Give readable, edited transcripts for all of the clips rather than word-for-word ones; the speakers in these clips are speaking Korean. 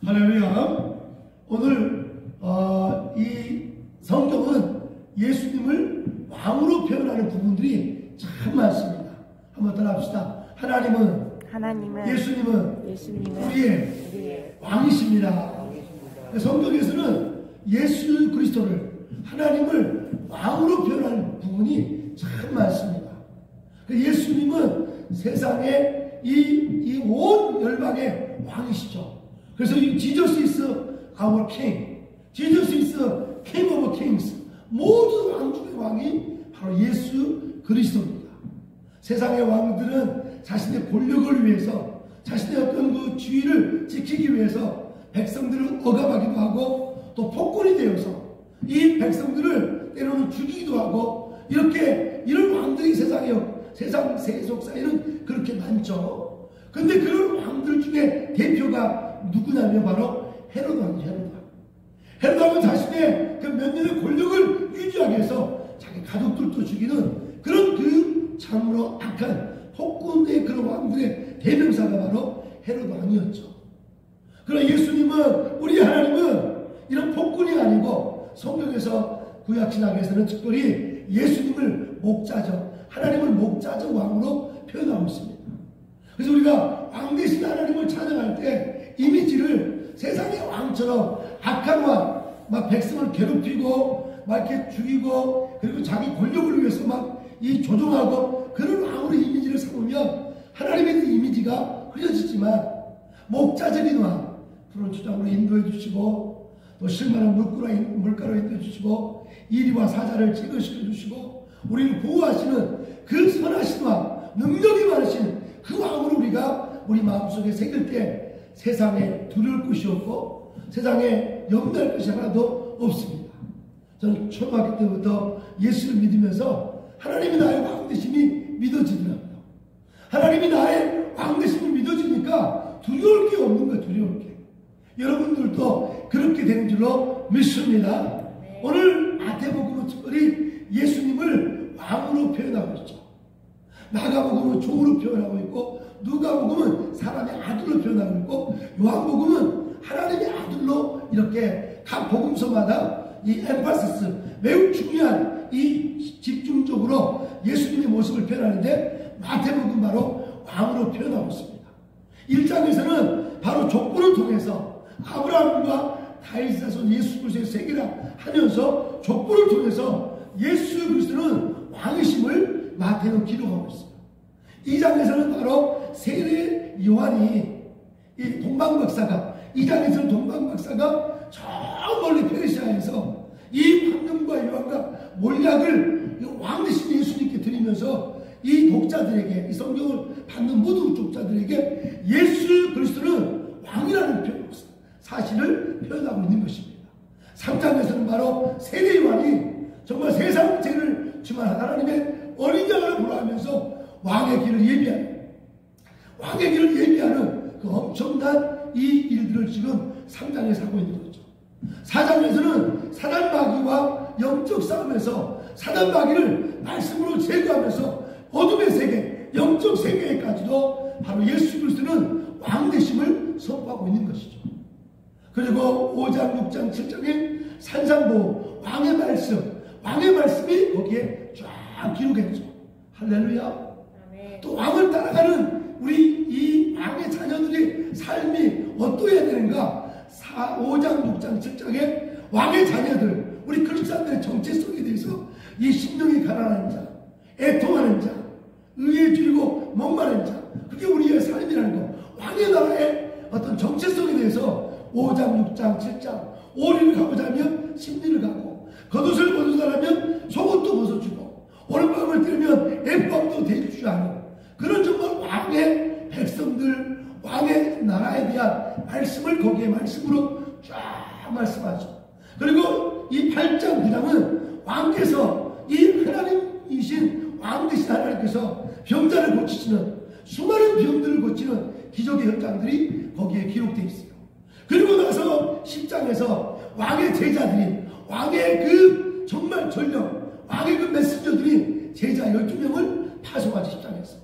할렐루야. 오늘 이 성경은 예수님을 왕으로 표현하는 부분들이 참 많습니다. 한번 따라합시다. 하나님은 예수님은 우리의 왕이십니다. 성경에서는 예수 그리스도를 하나님을 왕으로 표현하는 부분이 참 많습니다. 예수님은 세상의 이 온 열방의 왕이시죠. 그래서 이 Jesus is our King, Jesus is King of Kings, 모든 왕 중의 왕이 바로 예수 그리스도입니다. 세상의 왕들은 자신의 권력을 위해서, 자신의 어떤 그 지위를 지키기 위해서 백성들을 억압하기도 하고 또 폭군이 되어서 이 백성들을 때로는 죽이기도 하고 이런 왕들이 세상 세속사에는 그렇게 많죠. 근데 그런 왕들 중에 대표가 누구냐면 바로 헤롯 왕이죠. 헤롯 왕은 자신의 그 몇 년의 권력을 유지하기 위해서 자기 가족들도 죽이는 그런 그 참으로 악한 폭군의 그런 왕들의 대명사가 바로 헤롯 왕이었죠. 그러나 예수님은, 우리 하나님은 이런 폭군이 아니고 성경에서 구약신약에서는 특별히 예수님을 목자적, 하나님을 목자적 왕으로 표현하고 있습니다. 그래서 우리가 왕 대신 하나님을 찬양할 때 이미지를 세상의 왕처럼 악한 왕, 막 백성을 괴롭히고 막 이렇게 죽이고 그리고 자기 권력을 위해서 막 이 조종하고 그런 왕으로 이미지를 삼으면 하나님에 대한 이미지가 흐려지지만 목자적인 왕, 푸른 초장으로 인도해 주시고 또 실만한 물가로 인도해 주시고 이리와 사자를 제거시켜 주시고 우리를 보호하시는 그 선하신 왕, 능력이 많으신 그 왕으로 우리가 우리 마음속에 새길 때 세상에 두려울 것이 없고 세상에 염려할 것이 하나도 없습니다. 저는 초등학교 때부터 예수를 믿으면서 하나님이 나의 왕 되심이 믿어지더라고요. 하나님이 나의 왕 되심이 믿어지니까 두려울 게 없는 거예요. 두려울 게. 여러분들도 그렇게 되는 줄로 믿습니다. 오늘 마태복음은 특별히 예수님을 왕으로 표현하고 있죠. 마가복음은 종으로 표현하고 있고 누가복음은 사람의 아들로 표현하고 있고 요한복음은 하나님의 아들로 이렇게 각 복음서마다 이 엠파시스, 매우 중요한 이 집중적으로 예수님의 모습을 표현하는데 마태복음 바로 왕으로 표현하고 있습니다. 1장에서는 바로 족보를 통해서 아브라함과 다윗의 자손 예수 그리스도의 세계라 하면서 족보를 통해서 예수 그리스도는 왕이심을 마태는 기록하고 있습니다. 2장에서는 바로 세례 요한이 이 동방박사가 2장에서는 동방박사가 저 멀리 페르시아에서 이 황금과 유황과 몰약을 왕 되신 예수님께 드리면서 이 독자들에게, 이 성경을 받는 모든 독자들에게 예수 그리스도는 왕이라는 사실을 표현하고 있는 것입니다. 3장에서는 바로 세례 요한이 정말 세상 죄를 지만 하나님의 어린 양을 보라 하면서 왕의 길을 예비하는 그 엄청난 이 일들을 지금 3장에서 하고 있는 거죠. 4장에서는 사단마귀와 영적 싸움에서 사단마귀를 말씀으로 제거하면서 어둠의 세계, 영적 세계에까지도 바로 예수 그리스도는 왕 되심을 선포하고 있는 것이죠. 그리고 5장, 6장, 7장에 산상보 왕의 말씀이 거기에 쫙 기록했죠. 할렐루야. 또 왕을 따라가는 우리 이 왕의 자녀들의 삶이 어떠해야 되는가? 5장, 6장, 7장에 왕의 자녀들, 우리 크리스찬들의 정체성에 대해서 이 심령이 가난한 자, 애통하는 자, 의에 줄이고 목마른 자, 그게 우리의 삶이라는 거. 왕의 나라의 어떤 정체성에 대해서 5장, 6장, 7장, 오리를 가고자 하면 심리를 가고, 겉옷을 벗어달라면 속옷도 벗어주고, 오른밤을 들면 엠밤도 대주지 않은 그런 정말 왕의 백성들, 왕의 나라에 대한 말씀을 거기에 말씀으로 쫙 말씀하죠. 그리고 이 8장, 9장은 왕께서 이 하나님이신 왕 되신 하나님께서 병자를 고치시는 수많은 병들을 고치는 기적의 현장들이 거기에 기록되어 있어요. 그리고 나서 10장에서 왕의 제자들인 왕의 그 정말 전령, 왕의 그 메신저들인 제자 12명을 파송하지 10장에서.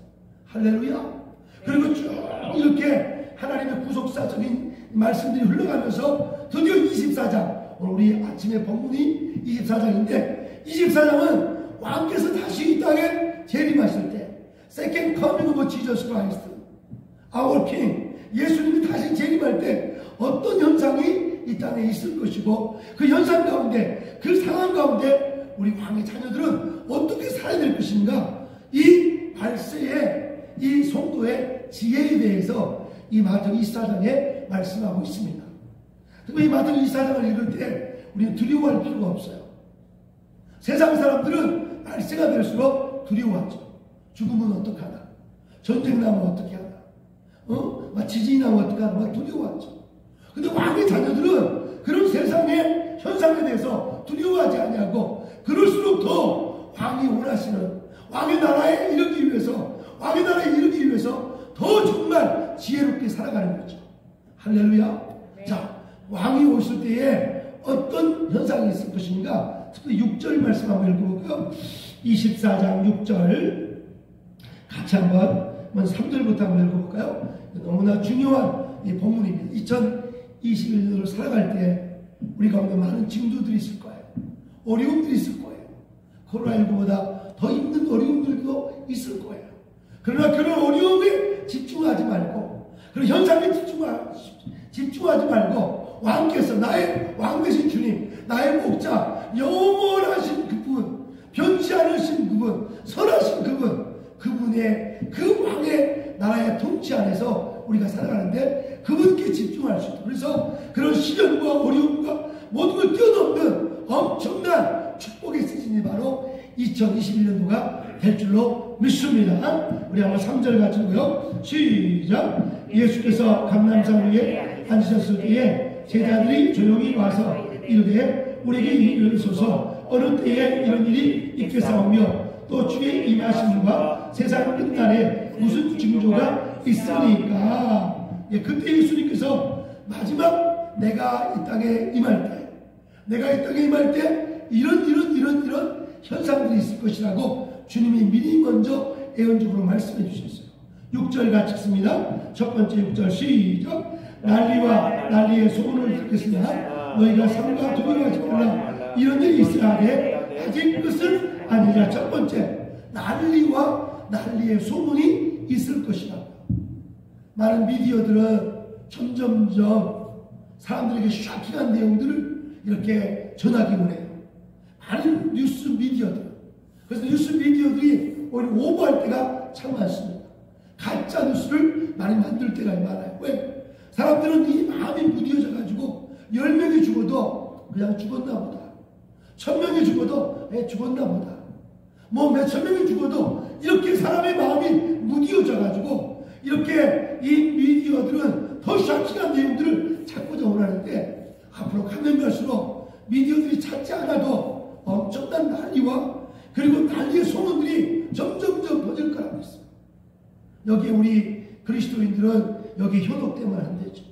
할렐루야. 그리고 쭉 이렇게 하나님의 구속사적인 말씀들이 흘러가면서 드디어 24장, 오늘 우리 아침에 본문이 24장인데 24장은 왕께서 다시 이 땅에 재림하실 때 Second Coming of Jesus Christ, Our King, 예수님이 다시 재림할 때 어떤 현상이 이 땅에 있을 것이고 그 현상 가운데, 그 상황 가운데 우리 왕의 자녀들은 어떻게 살아야 될 것인가, 이 발세의 이 성도의 지혜에 대해서 이 마태복음 24장에 말씀하고 있습니다. 그리고 이 마태복음 24장을 읽을 때 우리는 두려워할 필요가 없어요. 세상 사람들은 말세가 될수록 두려워하죠. 죽으면 어떡하나, 전쟁 나면 어떻게 하나, 막 지진이 나면 어떡하나, 막 두려워하죠. 근데 왕의 자녀들은 그런 세상의 현상에 대해서 두려워하지 아니하고, 그럴수록 더 왕이 원하시는 왕의 나라에 이르기 위해서, 왕의 나라에 이르기 위해서 더 정말 지혜롭게 살아가는 거죠. 할렐루야. 네. 자, 왕이 오실 때에 어떤 현상이 있을 것인가, 특히 6절 말씀 한번 읽어볼까요? 24장 6절 같이 한번 3절부터 한번 읽어볼까요? 너무나 중요한 이 본문입니다. 2021년을 살아갈 때 우리 가운데 많은 징조들이 있을 거예요. 어려움들이 있을 거예요. 코로나19보다 더 힘든 어려움들도 있을 거예요. 그러나 그런 어려움에 집중하지 말고, 그런 현상에 집중하지 말고, 왕께서, 나의 왕 되신 주님, 나의 목자, 영원하신 그분, 변치 않으신 그분, 선하신 그분, 그분의 그 왕의 나라의 통치 안에서 우리가 살아가는데 그분께 집중할 수 있다. 그래서 그런 시련과 어려움과 모든 걸 뛰어넘는 엄청난 축복의 시즌이 바로 2021년도가 될 줄로 믿습니다. 우리 한번 3절 같이 읽고요. 시작. 예수께서 감람산 위에 앉으셨을 때에 제자들이 조용히 와서 이르되 우리에게 이르소서 어느 때에 이런 일이 있겠사오며 또 주의 임하심과 세상 끝날에 무슨 징조가 있으니까. 예, 그때 예수님께서 마지막 내가 이 땅에 임할 때 이런 현상들이 있을 것이라고 주님이 미리 먼저 예언적으로 말씀해 주셨어요. 6절 같이 읽습니다. 첫 번째 6절 시작. 난리와 난리의 소문을 듣겠으나 너희가 삼가 두려워하지 말라. 이런 일이 있어야 하되 아직 끝은 아니라. 첫 번째, 난리와 난리의 소문이 있을 것이다. 많은 미디어들은 점점점 사람들에게 쇼킹한 내용들을 이렇게 전하기 원해요. 많은 뉴스 미디어들. 그래서 뉴스 미디어들이 오히려 오버할 때가 참 많습니다. 가짜 뉴스를 많이 만들 때가 많아요. 왜? 사람들은 이 마음이 무뎌져 가지고 10명이 죽어도 그냥 죽었나 보다, 1000명이 죽어도 죽었나 보다, 뭐 몇천 명이 죽어도 이렇게 사람의 마음이 무뎌져 가지고 이렇게 이 미디어들은 더 샤킹한 내용들을 찾고자 원하는데, 앞으로 가면 갈수록 미디어들이 찾지 않아도 엄청난 난리와 그리고 난리의 소문들이 점점점 퍼질 거라고 있어요. 여기 우리 그리스도인들은 여기 현혹되면 안 되죠.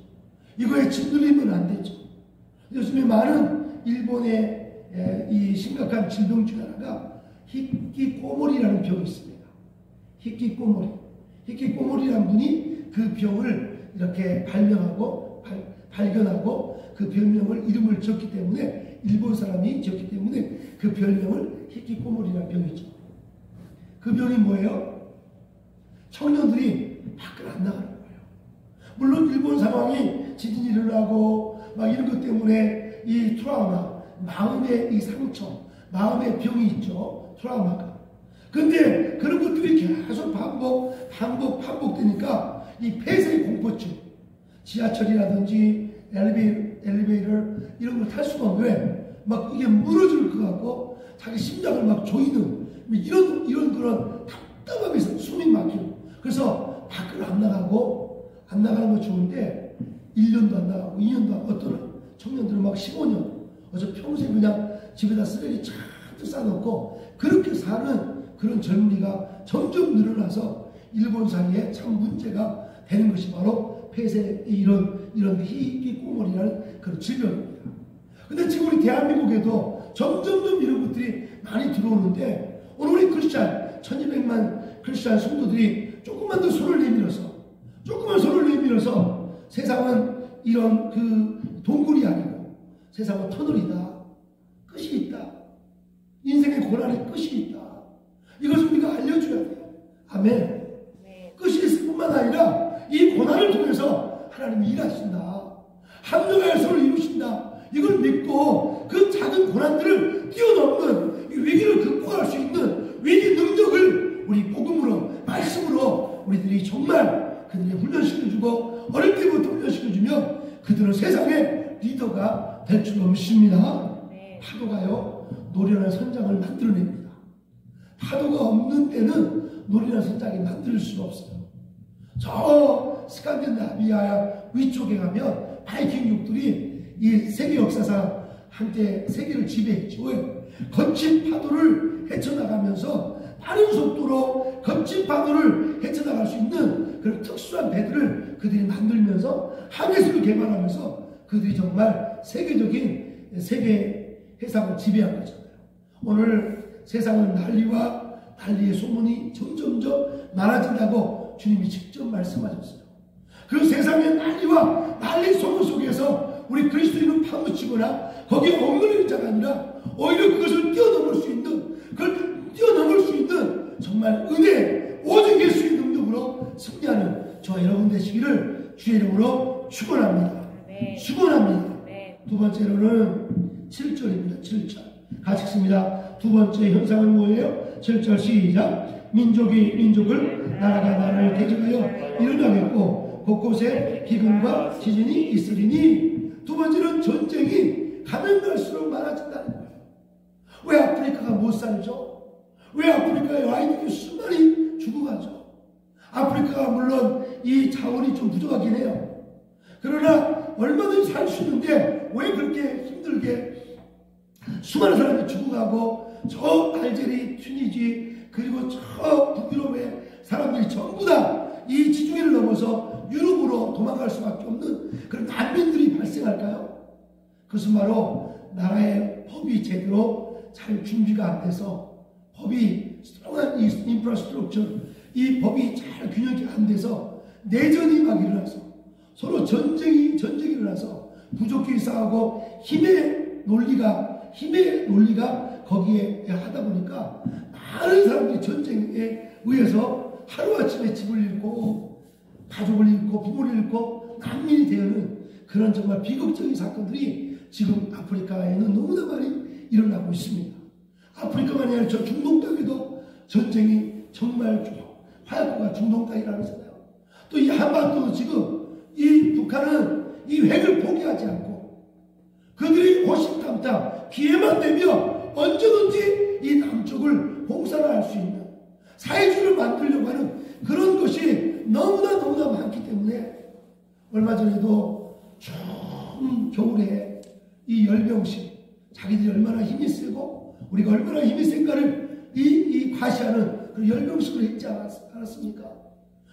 이거에 짓눌리면 안 되죠. 요즘에 많은 일본의 이 심각한 질병 중 하나가 히키코모리라는 병이 있습니다. 히키코모리라는 분이 그 병을 이렇게 발견하고 그 별명을 이름을 지었기 때문에, 일본 사람이 지었기 때문에 그 별명을 히키코모리라는 병이죠. 그 병이 뭐예요? 청년들이 밖을 안 나가는 거예요. 물론 일본 상황이 지진이 일어나고 막 이런 것 때문에 이 트라우마, 마음의 이 상처, 마음의 병이 있죠. 트라우마가. 근데 그런 것들이 계속 반복되니까 이 폐쇄의 공포증, 지하철이라든지 엘리베이터 이런 걸 탈 수가 없는, 왜? 막 이게 무너질 것 같고 자기 심장을 막 조이는 이런 그런 답답함이 있어요. 숨이 막히고. 그래서 밖을 안 나가는 거 좋은데 1년도 안 나가고 2년도 안 나가고, 어떤 청년들은 막 15년 어저 평생 그냥 집에다 쓰레기 잔뜩 싸놓고 그렇게 사는 그런 젊은이가 점점 늘어나서 일본 사회에 참 문제가 되는 것이 바로 폐쇄 이런 히키코모리라는 그런 질병입니다. 근데 지금 우리 대한민국에도 점점점 이런 것들이 많이 들어오는데, 오늘 우리 크리스찬 1200만 크리스찬 성도들이 조금만 더 손을 내밀어서 세상은 이런 그 동굴이 아니고 세상은 터널이다. 끝이 있다. 인생의 고난의 끝이 있다. 이것을 우리가 알려줘야 돼요. 아멘. 끝이 있을 뿐만 아니라 이 고난을 통해서 하나님이 일하신다. 합력하여 서로 이루신다. 이걸 믿고 그 작은 고난들을 뛰어넘는 이 위기를 극복할 수 있는 위기 능력을 우리 복음으로 말씀으로 우리들이 정말 그들이 훈련시켜주고 어릴 때부터 훈련시켜주면 그들은 세상의 리더가 될 줄 믿습니다. 파도가요 노련한 선장을 만들어냅니다. 파도가 없는 때는 노련한 선장이 만들 수가 없어요. 저 스칸디나비아 위쪽에 가면 바이킹족들이 이 세계 역사상 한때 세계를 지배했죠. 거친 파도를 헤쳐나가면서 빠른 속도로 거친 파도를 헤쳐나갈 수 있는 그런 특수한 배들을 그들이 만들면서 항해술을 개발하면서 그들이 정말 세계적인 세계 해상을 지배한 거잖아요. 오늘 세상은 난리의 소문이 점점점 많아진다고 주님이 직접 말씀하셨어요. 그 세상의 난리 소문 속에서 우리 그리스도인은 파묻히거나 거기에 얽매이는 자가 아니라 오히려 그것을 뛰어넘을 수 있는, 그걸 뛰어넘을 수 있는 정말 은혜, 오직 예수의 능력으로 승리하는 저와 여러분 되시기를 주의 이름으로 축원합니다. 축원합니다. 두 번째로는 7절입니다. 7절 같이 읽습니다. 두 번째 현상은 뭐예요? 7절 시작. 민족이 민족을, 나라가 나라를 대적하여 일어나겠고 곳곳에 기근과 지진이 있으리니. 두 번째는 전쟁이 가면 갈수록 많아진다는 거예요. 왜 아프리카가 못 살죠? 왜 아프리카의 아이들이 수많이 죽어가죠? 아프리카가 물론 이 자원이 좀 부족하긴 해요. 그러나 얼마든지 살 수 있는데 왜 그렇게 힘들게 수많은 사람이 죽어가고 저 알제리, 튀니지 그리고 저 북유럽의 사람들이 전부 다 이 지중해를 넘어서 유럽으로 도망갈 수밖에 없는 그런 난민들이 발생할까요? 그것은 바로 나라의 법이 제대로 잘 준비가 안 돼서 법이 스트롱한 이 인프라스트럭처 이 법이 잘 균형이 안 돼서 내전이 막 일어나서 서로 전쟁이 일어나서 부족끼리 싸우고 힘의 논리가 거기에 하다 보니까 많은 사람들이 전쟁에 의해서 하루아침에 집을 잃고 가족을 잃고 부모를 잃고 난민이 되는 그런 정말 비극적인 사건들이 지금 아프리카에는 너무나 많이 일어나고 있습니다. 아프리카만이 아니라 저 중동 땅에도 전쟁이 정말 화약고가 중동 땅이라면서요. 또 이 한반도도 지금 이 북한은 이 핵을 포기하지 않고 그들이 호신탐탐 기회만 되면 언제든지 이 남쪽을 봉사를 할 수 있는 사회주의를 만들려고 하는 그런 것이 너무나 많기 때문에 얼마 전에도 추운 겨울에 이 열병식 자기들이 얼마나 힘이 세고 우리가 얼마나 힘이 센가를 이 과시하는 그런 열병식을 했지 않았습니까?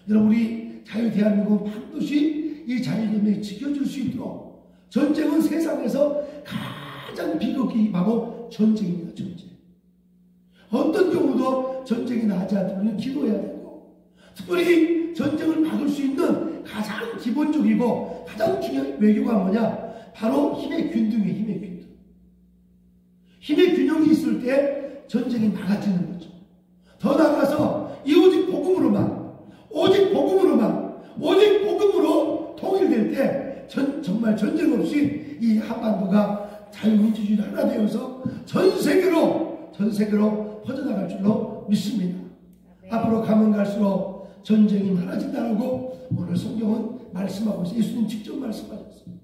여러분 우리 자유 대한민국은 반드시 이 자유대명이 지켜줄 수 있도록 전쟁은 세상에서 가장 비극이 바로 전쟁입니다. 전쟁. 어떤 경우도 전쟁이 나지 않도록 기도해야 되고 특별히 전쟁을 막을 수 있는 가장 기본적이고 가장 중요한 외교가 뭐냐? 바로 힘의 균등이에요. 힘의 균등. 힘의 균형이 있을 때 전쟁이 막아지는 거죠. 더 나아가서 이 오직 복음으로 통일될 때 정말 전쟁 없이 이 한반도가 자유민주주의 하나 되어서 전 세계로 퍼져나갈 줄로 믿습니다. 앞으로 가면 갈수록 전쟁이 많아진다고 오늘 성경은 말씀하고 있어요. 예수님 직접 말씀하셨습니다.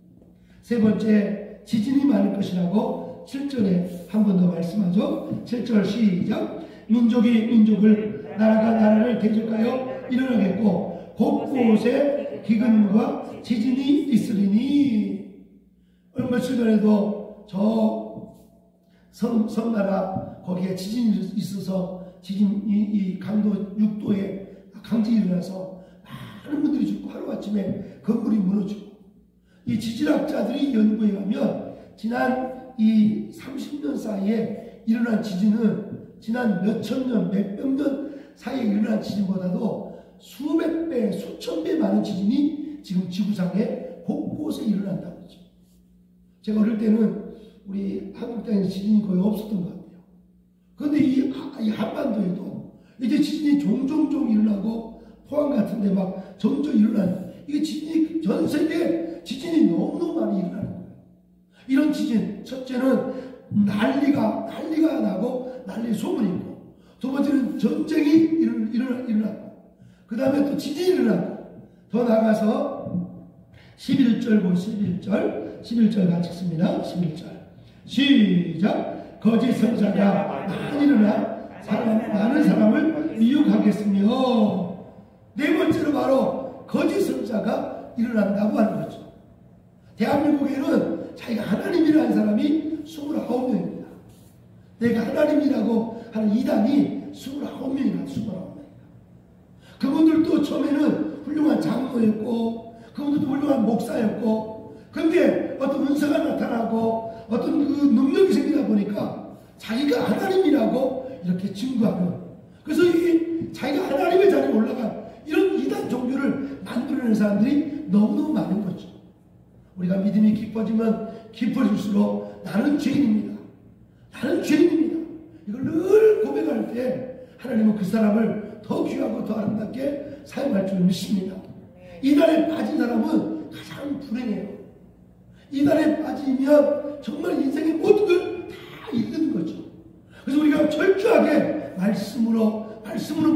세 번째, 지진이 많을 것이라고 7절에 한 번 더 말씀하죠. 7절 시작. 민족이 민족을, 나라가 나라를 대적하여 일어나겠고 곳곳에 기근과 지진이 있으리니. 며칠 전에도 저 섬나라 거기에 지진이 있어서 이 강도 6도에 강진이 일어나서 많은 분들이 죽고 하루아침에 건물이 무너지고 이 지질학자들이 연구에 의하면 지난 이 30년 사이에 일어난 지진은 지난 몇천 년, 몇백 년 사이에 일어난 지진보다도 수백 배, 수천 배 많은 지진이 지금 지구상에 곳곳에 곳곳에 일어난다는 거죠. 제가 어릴 때는 우리 한국 땅에서 지진이 거의 없었던 것 같아요. 그런데 이 한반도에도 이제 지진이 종종 일어나고 포항 같은 데 막 점점 일어나는, 이게 지진이 전 세계에 지진이 너무너무 많이 일어나는 거예요. 이런 지진, 첫째는 난리가 나고 난리 소문이 있고, 두 번째는 전쟁이 일어나고, 그 다음에 또 지진이 일어나고, 더 나가서 11절 보고 11절 같이 읽습니다. 11절 시작. 거짓 선자가 많이 일어나 많은 사람을 미혹하겠으며, 네 번째로 바로 거짓 선자가 일어난다고 하는 거죠. 대한민국에는 자기가 하나님이라는 사람이 29명입니다. 내가 하나님이라고 하는 이단이 29명이나 29명입니다. 그분들도 처음에는 훌륭한 장로였고, 그분들도 훌륭한 목사였고, 근데 어떤 은사가 나타나고 어떤 그 능력이 생기다 보니까 자기가 하나님이라고 이렇게 증거하는, 그래서 이 자기가 하나님의 자리에 올라간 이런 이단 종교를 만들어내는 사람들이 너무너무 많은 거죠. 우리가 믿음이 깊어지면 깊어질수록 나는 죄인입니다. 이걸 늘 고백할 때 하나님은 그 사람을 더 귀하고 더 아름답게 사용할 줄 믿습니다. 이단에 빠진 사람은 가장 불행해요. 이단에 빠지면 정말 인생의 모든 걸 다 잃는 거죠. 그래서 우리가 철저하게 말씀으로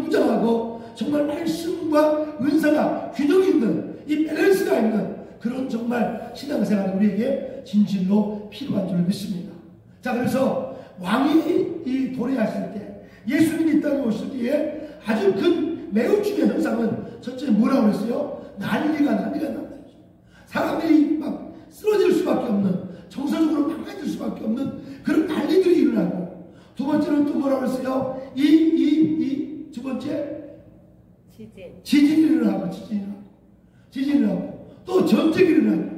무장하고, 정말 말씀과 은사가 균형 있는, 이 밸런스가 있는 그런 정말 신앙생활이 우리에게 진실로 필요한 줄 믿습니다. 자, 그래서 왕이 이 도래하실 때, 예수님이 이 땅에 오실 때에 아주 큰 매우 중요한 현상은 첫째 뭐라고 그랬어요? 난리가 난다. 사람들이 막 쓰러질 수밖에 없는, 정서적으로 망가질 수밖에 없는 그런 난리들이 일어나고, 두 번째는 또 뭐라고 그랬어요? 두 번째 지진이 일어나고, 또 전쟁이 일어나고,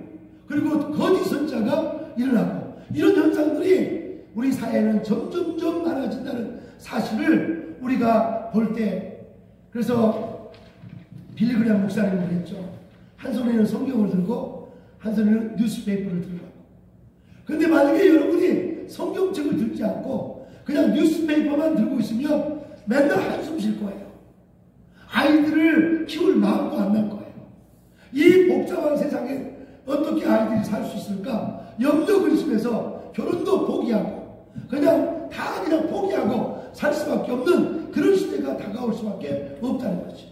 그리고 거짓 선자가 일어나고, 이런 현상들이 우리 사회에는 점점 많아진다는 사실을 우리가 볼 때, 그래서 빌리그레암 목사님이 그랬죠. 한 손에는 성경을 들고 한 손에는 뉴스페이퍼를 들고, 그런데 만약에 여러분이 성경책을 들지 않고 그냥 뉴스페이퍼만 들고 있으면 맨날 한숨 쉴 거예요. 아이들을 키울 마음도 안 날 거예요. 이 복잡한 세상에 어떻게 아이들이 살 수 있을까? 염려근심해서 결혼도 포기하고 그냥 포기하고 살 수밖에 없는 그런 시대가 다가올 수밖에 없다는 거죠.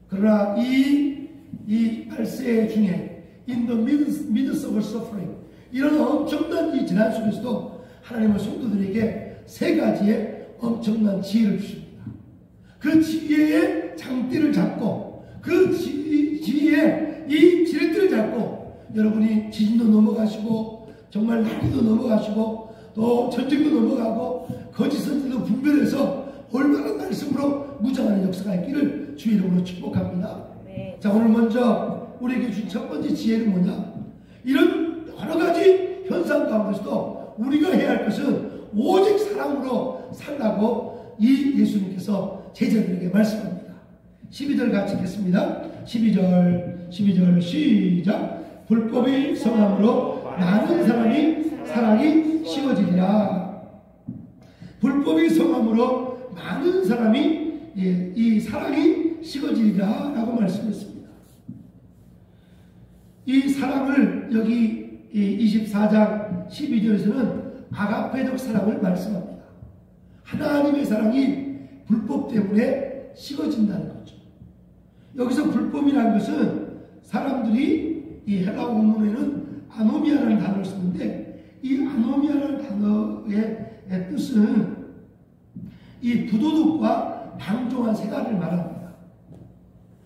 그러나 이 발세 중에 in the midst of suffering, 이런 엄청난 이 재난 속에서도 하나님은 성도들에게 세 가지의 엄청난 지혜를 주십니다. 그 지혜의 장대를 잡고, 그 지혜의 이 질들을 잡고, 여러분이 지진도 넘어가시고 정말 난리도 넘어가시고 또 전쟁도 넘어가고 거짓 선지도 분별해서 얼마나 말씀으로 무장하는 역사가 있기를 주의 이름으로 축복합니다. 네. 자, 오늘 먼저 우리에게 준 첫 번째 지혜는 뭐냐? 이런 여러 가지 현상 가운데서도 우리가 해야 할 것은 오직 사랑으로 살라고 이 예수님께서 제자들에게 말씀합니다. 12절 같이 읽겠습니다. 12절 시작. 불법이 성함으로 많은 사랑이 식어지리라. 불법이 성함으로 많은 사람이 이 사랑이 식어지리라 라고 말씀했습니다. 이 사랑을 여기 24장 12절에서는 아가페적 사랑을 말씀합니다. 하나님의 사랑이 불법 때문에 식어진다는 거죠. 여기서 불법이라는 것은 사람들이 이 헬라어 원문에는 아노미아라는 단어를 쓰는데, 이 아노미아라는 단어의 뜻은 이 부도덕과 방종한 생활을 말합니다.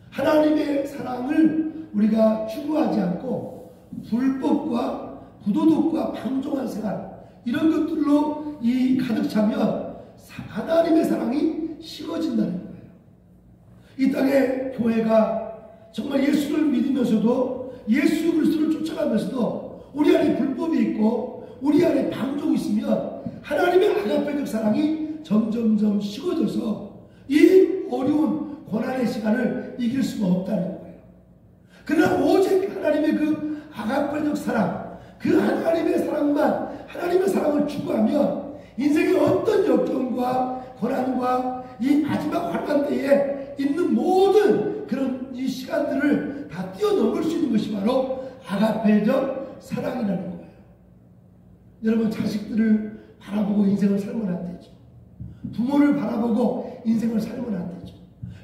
하나님의 사랑을 우리가 추구하지 않고 불법과 부도덕과 방종한 생활, 이런 것들로 가득 차면 하나님의 사랑이 식어진다는 거예요. 이 땅에 교회가 정말 예수를 믿으면서도, 예수 그리스도를 쫓아가면서도 우리 안에 불법이 있고 우리 안에 방종이 있으면 하나님의 아가페적 사랑이 점점점 식어져서 이 어려운 고난의 시간을 이길 수가 없다는 거예요. 그러나 오직 하나님의 그 아가페적 사랑, 그 하나님의 사랑을 추구하면 인생의 어떤 역경과 고난과 이 마지막 환란 때에 있는 모든 그런 이 시간들을 다 뛰어넘을 수 있는 것이 바로 아가페적 사랑이라는 거예요. 여러분, 자식들을 바라보고 인생을 살면 안 되죠. 부모를 바라보고 인생을 살면 안 되죠.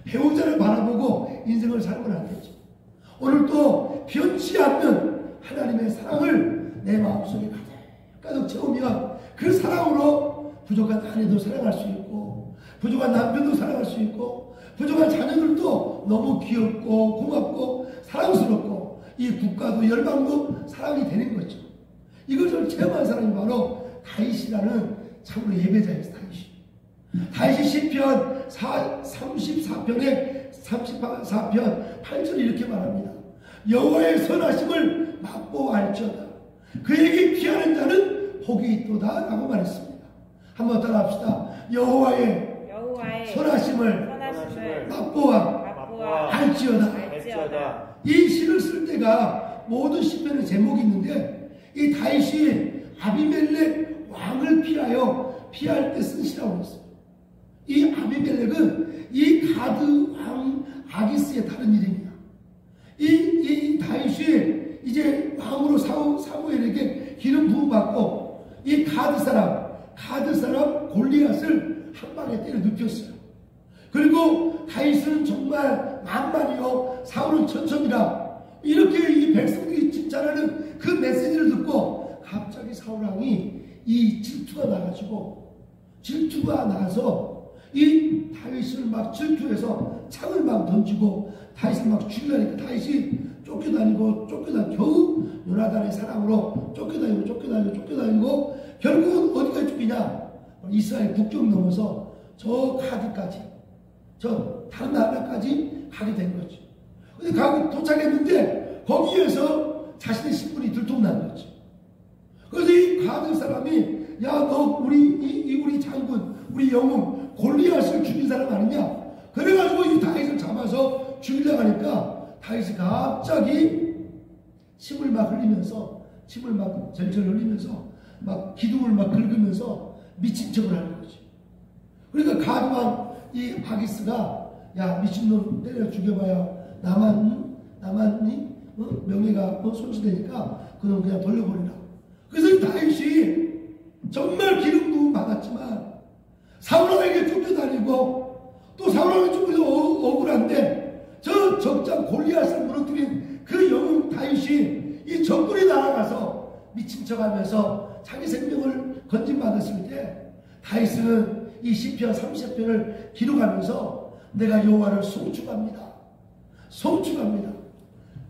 배우자를 바라보고 인생을 살면 안 되죠. 오늘 또 변치 않는 하나님의 사랑을 내 마음속에 가득 채우면 그 사랑으로 부족한 아내도 사랑할 수 있고, 부족한 남편도 사랑할 수 있고, 부족한 자녀들도 너무 귀엽고 고맙고 사랑스럽고, 이 국가도 열방도 사랑이 되는 거죠. 이것을 체험한 사람이 바로 다윗이라는 참으로 예배자였어요. 다윗이 시편 34편에 34편 8절에 이렇게 말합니다. 여호와의 선하심을 맛보아할지어다. 그에게 피하는 자는 복이 있도다 라고 말했습니다. 한번 따라합시다. 여호와의 선하심을 맛보아할지어다. 이 시를 쓸 때가 모든 시편의 제목이 있는데, 이 다윗이 아비멜렉 왕을 피할 때 쓴 시라고 했어요. 이 아비멜렉은 이 가드 왕 아기스의 다른 이름이야. 이 다윗이 이제 왕으로 사무엘에게 기름 부음 받고, 이 가드 사람 골리앗을 한 방에 때려 눕혔어요. 그리고 다윗은 정말 만만이요 사울은 천천이라, 이렇게 이 백성들이 칭찬하는 그 메시지를 듣고 갑자기 사울왕이 이 질투가 나서 이 다윗을 막 질투해서 창을 막 던지고 다윗을 막 죽이려니까 다윗이 쫓겨다니고 겨우 요나단의 사랑으로 쫓겨다니고 결국은 어디까지 쫓기냐? 이스라엘 국경 넘어서 저 가드까지, 저 다른 나라까지 가게 된 거죠. 근데 도착했는데 거기에서 자신의 신분이 들통난 거죠. 그래서 이 가드 사람이, 야, 너 우리 장군, 우리 영웅 골리앗을 죽인 사람 아니냐? 그래가지고 이 다윗을 잡아서 죽이려고 하니까 다윗이 갑자기 침을 막 절절 흘리면서 막 기둥을 막 긁으면서 미친 척을 하는 거지. 그러니까 가드왕 이 아기스가, 야, 미친놈 때려 죽여봐야 나만 명예가 손실되니까 그놈 그냥 돌려버리라. 그래서 이 다윗이 정말 기름 부음 받았지만 사울왕에게 쫓겨다니고, 또 사울왕에게 쫓겨서 억울한데 저 적장 골리앗을 무너뜨린 그 영웅 다윗이 이 적군이 날아가서 미친 척하면서 자기 생명을 건진받았을 때, 다윗은 이 시편 30편을 기록하면서 내가 여호와를 송축합니다.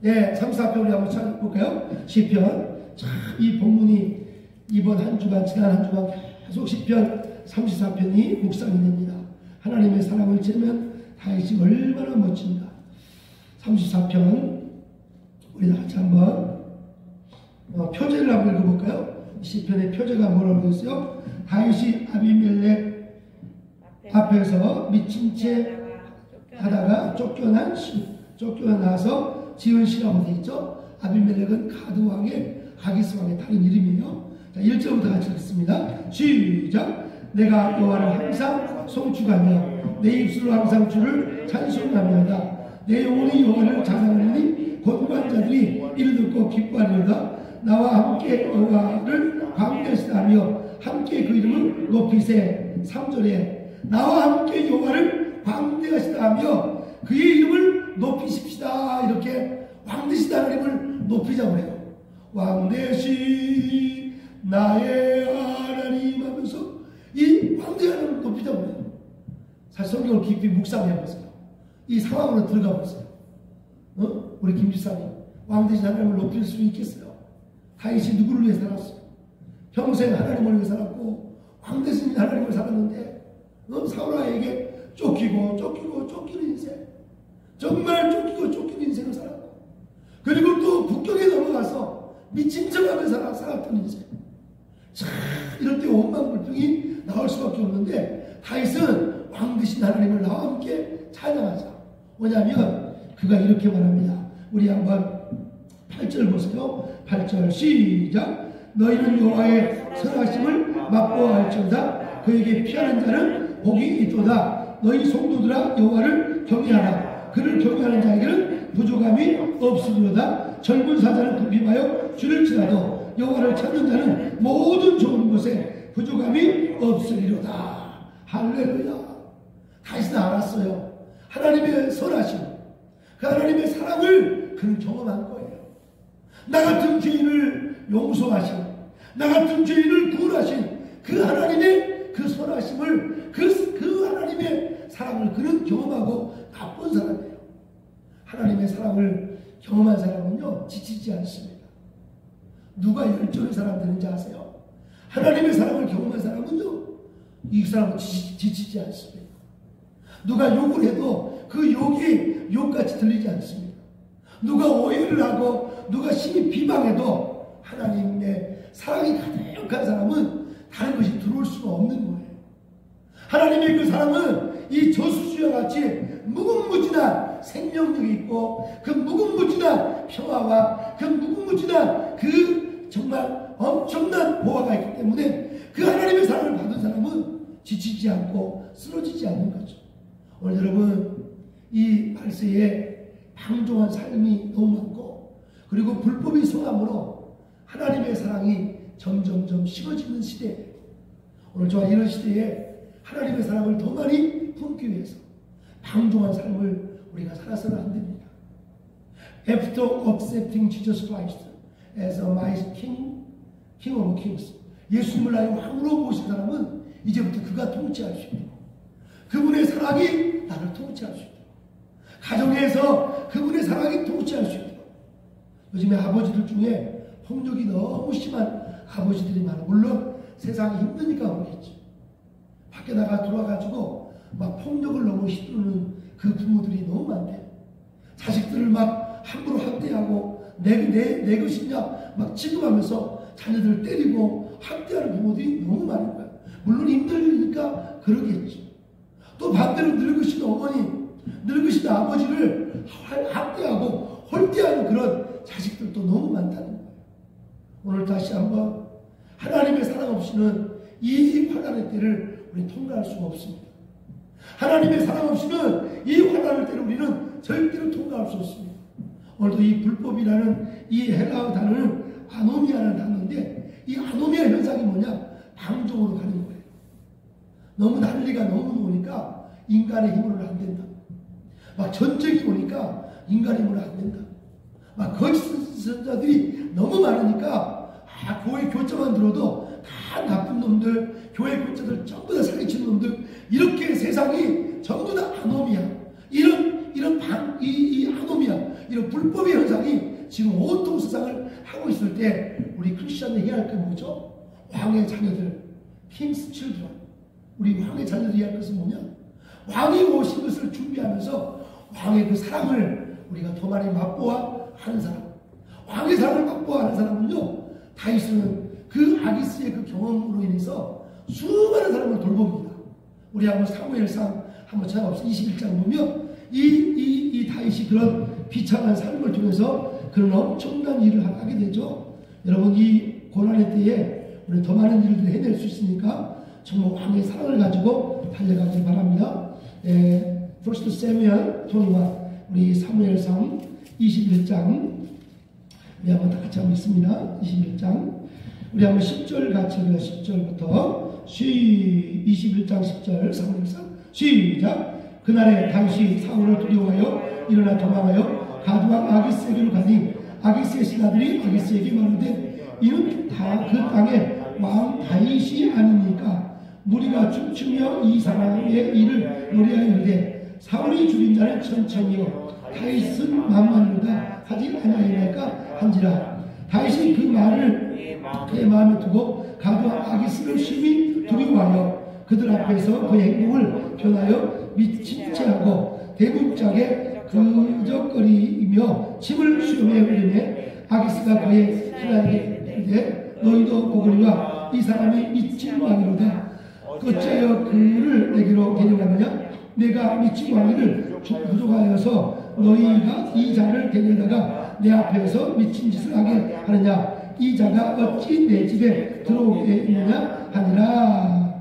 예, 34편 우리 한번 찾아볼까요? 시편. 참, 이 본문이 이번 한 주간, 지난 한 주간 계속 시편 34편이 묵상이 됩니다. 하나님의 사랑을 지으면 다윗이 얼마나 멋진가. 34편 우리 다 같이 한번 표제를 한번 읽어볼까요? 시편의 표제가 뭐라고 했어요? 다윗이 아비멜렉 앞에서 미친 채 하다가 쫓겨나서 지은 시라고 되어 있죠. 아비멜렉은 가드 왕의 아기스 왕의 다른 이름이에요. 자, 1절부터 같이 읽습니다. 시작. 내가 여호와를 항상 송축하며 내 입술로 항상 주를 찬송하며다. 내 영혼이 여호와를 찬양하니 권고한 자들이 이를 듣고 기뻐하리로다. 나와 함께 여호와를 광대하시다며 함께 그 이름을 높이세. 3절에 나와 함께 여호와를 광대하시다며 그의 이름을 높이십시다. 이렇게 왕되신 하나님을 높이자고 해요. 왕되신 나의 하나님 하면서 이 왕대한 하나님을 높이자고 해요. 사실 성경을 깊이 묵상해보세요. 이 상황으로 들어가 보세요. 우리 김지사님, 왕되신 하나님을 높일 수 있겠어요? 다윗이 누구를 위해 살았어요? 평생 하나님을 위해 살았고 왕되신 하나님을 살았는데 사울아에게 쫓기는 인생, 정말 쫓기는 인생을 살았고, 그리고 또 국경에 넘어가서 미친 척하면서 살았던 인생. 참, 이럴 때 원망 불평이 나올 수밖에 없는데 다윗은 왕되신 하나님을 나와 함께 찬양하자. 뭐냐면 그가 이렇게 말합니다. 우리 한번 8절 보세요. 8절 시작. 너희는 여호와의 선하심을 맛보아할지어다. 그에게 피하는 자는 복이 있도다. 너희 성도들아 여호와를 경외하라. 그를 경외하는 자에게는 부족함이 없으리로다. 젊은 사자는 급히하여 줄을 치라도 여호와를 찾는 자는 모든 좋은 것에 부족함이 없으리로다. 할렐루야. 다시 알았어요. 하나님의 선하심, 그 하나님의 사랑을 그는 경험한 거예요. 나 같은 죄인을 용서하신, 나 같은 죄인을 구원하신 그 하나님의 그 선하심을, 그 하나님의 사랑을 그는 경험하고 나쁜 사람이에요. 하나님의 사랑을 경험한 사람은요 지치지 않습니다. 누가 열정의 사람 되는지 아세요? 하나님의 사랑을 경험한 사람은요 이 사람은 지치지 않습니다. 누가 욕을 해도 그 욕이 욕같이 들리지 않습니다. 누가 오해를 하고 누가 심히 비방해도 하나님의 사랑이 가득한 사람은 다른 것이 들어올 수가 없는 거예요. 하나님의 그 사랑은 이 저수지와 같이 무궁무진한 생명력이 있고 그 무궁무진한 평화와 그 무궁무진한 그 정말 엄청난 보화가 있기 때문에 그 하나님의 사랑을 받은 사람은 지치지 않고 쓰러지지 않는 거죠. 오늘 여러분 이 말세에 방종한 삶이 너무 많고 그리고 불법이 성함으로 하나님의 사랑이 점점점 식어지는 시대예요. 오늘 저와 이런 시대에 하나님의 사랑을 더 많이 품기 위해서 방종한 삶을 우리가 살아서는 안 됩니다. After accepting Jesus Christ as my King of Kings, 예수님을 나의 왕으로 모신 사람은 이제부터 그가 통치할 수 있고 그분의 사랑이 나를 통치할 수 있고 가정에서 그분의 사랑이 통치할 수 있고 요즘에 아버지들 중에 폭력이 너무 심한 아버지들이 많아. 물론 세상이 힘드니까 그러겠지. 밖에 나가 들어와가지고 막 폭력을 너무 휘두르는 그 부모들이 너무 많대. 자식들을 막 함부로 학대하고 내 것이냐 막 취급하면서 자녀들을 때리고 학대하는 부모들이 너무 많은 거야. 물론 힘들으니까 그러겠지. 또 반대로 늙으신 어머니, 늙으신 아버지를 학대하고 홀대하는 그런 자식들도 너무 많다는 거예요. 오늘 다시 한번 하나님의 사랑 없이는 이 환난의 때를 우리 통과할 수가 없습니다. 하나님의 사랑 없이는 이 환난의 때를 우리는 절대로 통과할 수 없습니다. 오늘도 이 불법이라는 이 헬라어 단어는 아노미아라는 단어인데 이 아노미아 현상이 뭐냐? 방종으로 가는 거예요. 너무 난리가 너무 오니까 인간의 힘으로는 안 된다. 막 전쟁이 오니까 인간의 힘으로 안 된다. 막 거짓 선자들이 너무 많으니까 교회 교자만 들어도 다 나쁜 놈들, 교회 교자들 전부 다 사기치는 놈들, 이렇게 세상이 전부 다 아노미아, 이런 아노미아, 이런 불법의 현상이 지금 온통 세상을 하고 있을 때 우리 크리스천들이 해야 할 게 뭐죠? 왕의 자녀들, 킹스 칠드런, 우리 왕의 자녀들이 할 것은 뭐냐? 왕이 오신 것을 준비하면서 왕의 그 사랑을 우리가 더 많이 맛보아 하는 사람, 왕의 사랑을 맛보아 하는 사람은요, 다윗은 그 아기스의 그 경험으로 인해서 수많은 사람을 돌봅니다. 우리 한번 사무엘상 한번 찾아봅시다. 21장 보면 이 다윗이 그런 비참한 삶을 통해서 그런 엄청난 일을 하게 되죠. 여러분 이 고난의 때에 우리 더 많은 일들을 해낼 수 있으니까 정말 왕의 사랑을 가지고 달려가길 바랍니다. First Samuel 21, 우리 사무엘상 21장 우리 한번 다 같이 한번 읽습니다. 21장 우리 한번 10절 같이 읽어요. 10절부터 21장 10절 사무엘상 시작. 그날에 다윗이 사울을 두려워하여 일어나 도망하여 가드왕 아기스에게로 가니 아기스의 신하들이 아기스에게 말하되 이는 다 그 땅의 왕 다윗이 아닙니까? 무리가 춤추며 이 사람의 일을 노래하여 이르되 사울이 죽인 자는 천천히요 다윗은 만만하다 하지 아니하였나이까 한지라. 다윗이 그 말을 그의 마음에 두고 가드왕 아기스를 심히 두려워하여 그들 앞에서 그의 행동을 변하여 미친 채 하고 대문짝에 그적거리며 침을 수염에 흘리매 아기스가 그의 신하에게 이르되 너희도 보거니와 이 사람이 미친 왕이로다. 어찌하여 그를 내게로 데려가느냐? 내가 미친 왕이를 부족하여서 너희가 이 자를 데려다가 내 앞에서 미친 짓을 하게 하느냐? 이 자가 어찌 내 집에 들어오게 있느냐 하니라.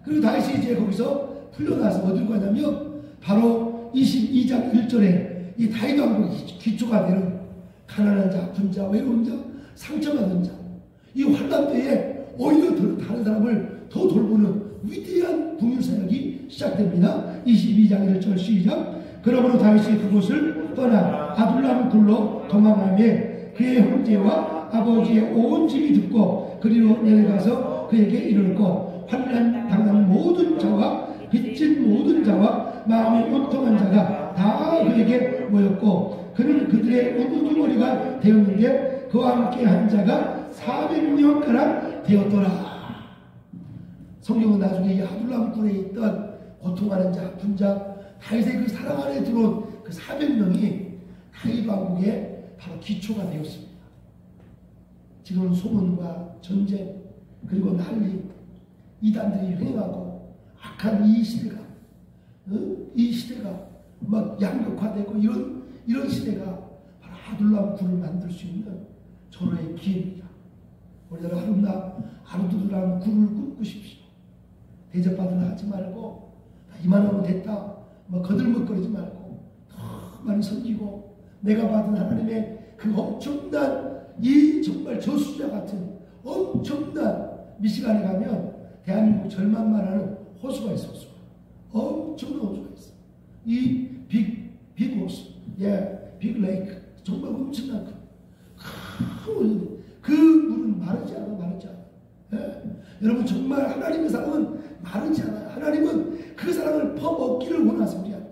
그리고 다시 이제 거기서 풀려나서 어디로 가냐면 바로 22장 1절에 이 다윗 왕국의 기초가 되는 가난한 자, 아픈 자, 외로운 자, 상처받은 자, 이 환난 때에 오히려 다른 사람을 더 돌보는 위대한 국민사역이 시작됩니다. 22장 1절 시작. 그러므로 다윗이 그곳을 떠나 아둘람 굴로 도망하며 그의 형제와 아버지의 온 집이 듣고 그리로 내려가서 그에게 이르렀고 환난 당한 모든 자와 빚진 모든 자와 마음이 온통한 자가 다 그에게 모였고 그는 그들의 우두머리가 되었는데 그와 함께 한 자가 400명가량 되었더라. 성경은 나중에 이 아둘람 굴에 있던 고통하는 자, 아픈 자, 다윗의 그 사랑 안에 들어온 그 400명이 다윗 왕국의 바로 기초가 되었습니다. 지금은 소문과 전쟁 그리고 난리 이단들이 횡행하고 악한 이 시대가 막 양극화되고 이런 시대가 바로 아둘람 굴을 만들 수 있는 절호의 기회입니다. 우리나라 아름다운 굴을 꿈꾸십시오. 대접받으려 하지 말고 이만하면 됐다 거들먹거리지 말고 더 많이 섬기고 내가 받은 하나님의 그 엄청난 이 정말 저수자 같은 엄청난 미시간에 가면 대한민국 절반만 하는 호수가 있어. 호수가 엄청난 호수가 있어. 이 빅 호수, 빅 레이크 정말 엄청난 그 물은 마르지 않아. 여러분 정말 하나님의 사랑은 마르지 않아요. 하나님은 그 사랑을 퍼먹기를 원하서 우리한테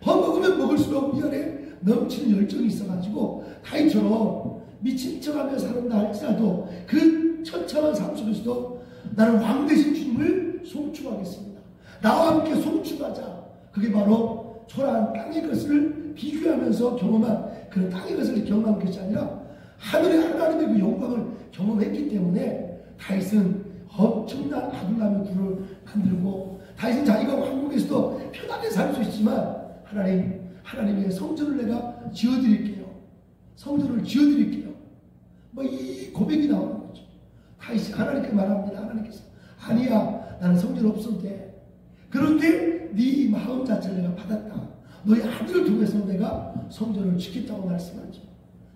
퍼먹으면 먹을수록 우리 안에 넘치는 열정이 있어가지고 다윗처럼 미친 척하며 살았다 할지라도 그 처참한 삶 속에서도 나는 왕 되신 주님을 송축하겠습니다. 나와 함께 송축하자. 그게 바로 초라한 땅의 것을 비교하면서 경험한 그런 땅의 것을 경험한 것이 아니라 하늘의 하나님의 그 영광을 경험했기 때문에 다윗은 엄청난 아둘람의 굴을 만들고 다윗은 자기가 왕국에서도 편하게 살 수 있지만 하나님의 성전을 내가 지어드릴게요. 성전을 지어드릴게요. 이 고백이 나오는 거죠. 다윗이 하나님께 말합니다. 하나님께서 아니야 나는 성전 없어도 돼. 그런데 네 마음 자체를 내가 받았다. 너의 아들을 통해서 내가 성전을 지켰다고 말씀하죠.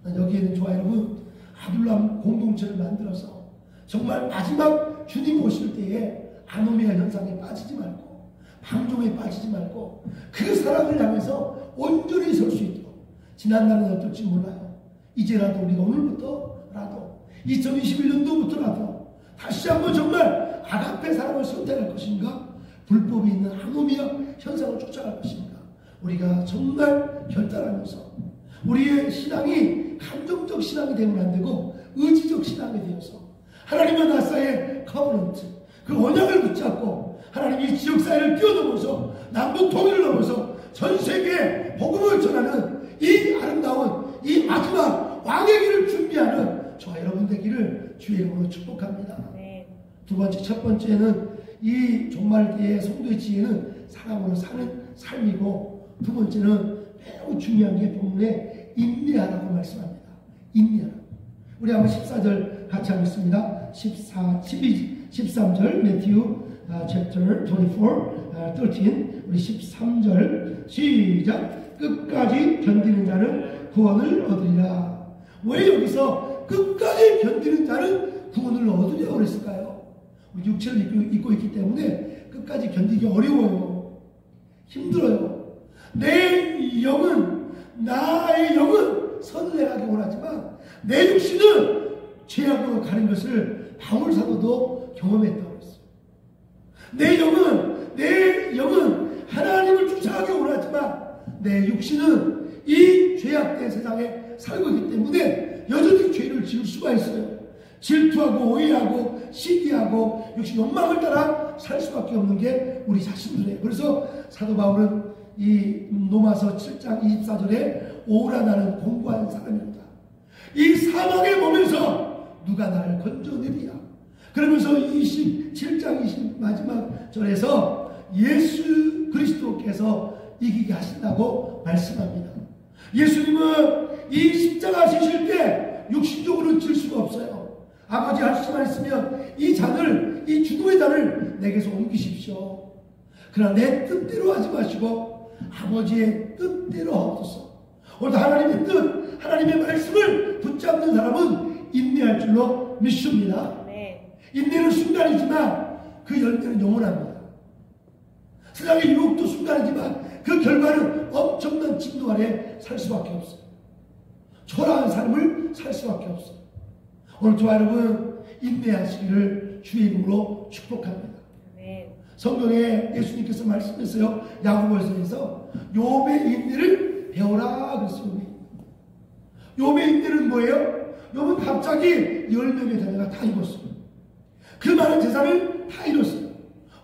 여기에는 저와 여러분 아둘람 공동체를 만들어서 정말 마지막 주님 오실 때에 아노미아 현상에 빠지지 말고 방종에 빠지지 말고 그 사랑을 향해서 온전히 설 수 있도록 지난날은 어떨지 몰라요. 이제라도 우리가 오늘부터라도 2021년도부터라도 다시 한번 정말 아가페 사랑을 선택할 것인가 불법이 있는 아노미아 현상을 쫓아갈 것인가 우리가 정말 결단하면서 우리의 신앙이 감정적 신앙이 되면 안 되고 의지적 신앙이 되어서 하나님과 나 사이의 커버넌트 그 언약을 붙잡고 하나님이 지역사회를 뛰어넘어서 남북 통일을 넘어서 전 세계에 복음을 전하는 이 아름다운 이 마지막 왕의 길을 준비하는 저와 여러분 되기를 주의 이름으로 축복합니다. 첫 번째는 이 종말 때의 성도의 지혜는 사랑으로 사는 삶이고 두 번째는 매우 중요한 게 본문에 인내하라고 말씀합니다. 인내하라. 우리 한번 14절 같이 하겠습니다. 13절 매튜 chapter 24, 13 우리 13절 시작. 끝까지 견디는 자는 구원을 얻으리라. 왜 여기서 끝까지 견디는 자는 구원을 얻으리라고 그랬을까요? 우리 육체를 입고 있기 때문에 끝까지 견디기 어려워요. 힘들어요. 내 영은 나의 영은 선을 행하기 원하지만 내 육신은 죄악으로 가는 것을 바울 사도도 경험했다고 했어요. 내 영은 하나님을 쫓아가기 원하지만 내 육신은 이 죄악된 세상에 살고 있기 때문에 여전히 죄를 지을 수가 있어요. 질투하고 오해하고 시기하고 육신 욕망을 따라 살 수밖에 없는 게 우리 자신들이에요. 그래서 사도 바울은 이 로마서 7장 24절에 오라 나는 공고한 사람이다. 이 사망의 몸에서 누가 나를 건져내리야. 그러면서 27장 20 마지막 절에서 예수 그리스도께서 이기게 하신다고 말씀합니다. 예수님은 이 십자가 지실 때 육신적으로 질 수가 없어요. 아버지 할 수만 있으면 이 잔을, 이 죽음의 잔을 내게서 옮기십시오. 그러나 내 뜻대로 하지 마시고 아버지의 뜻대로 하옵소서. 오늘도 하나님의 뜻, 하나님의 말씀을 붙잡는 사람은 인내할 줄로 믿습니다. 인내는 순간이지만 그 열매는 영원합니다. 세상의 유혹도 순간이지만 그 결과는 엄청난 진도 아래 살 수밖에 없어요. 초라한 삶을 살 수밖에 없어요. 오늘 저와 여러분 인내하시기를 주의 이름으로 축복합니다. 성경에 예수님께서 말씀했어요. 야고보서에서 욥의 인내를 배워라 그랬어요. 욥의 인내는 뭐예요? 욥은 갑자기 10명의 자녀가 다 죽었어요. 그 많은 재산을 다 잃었어요.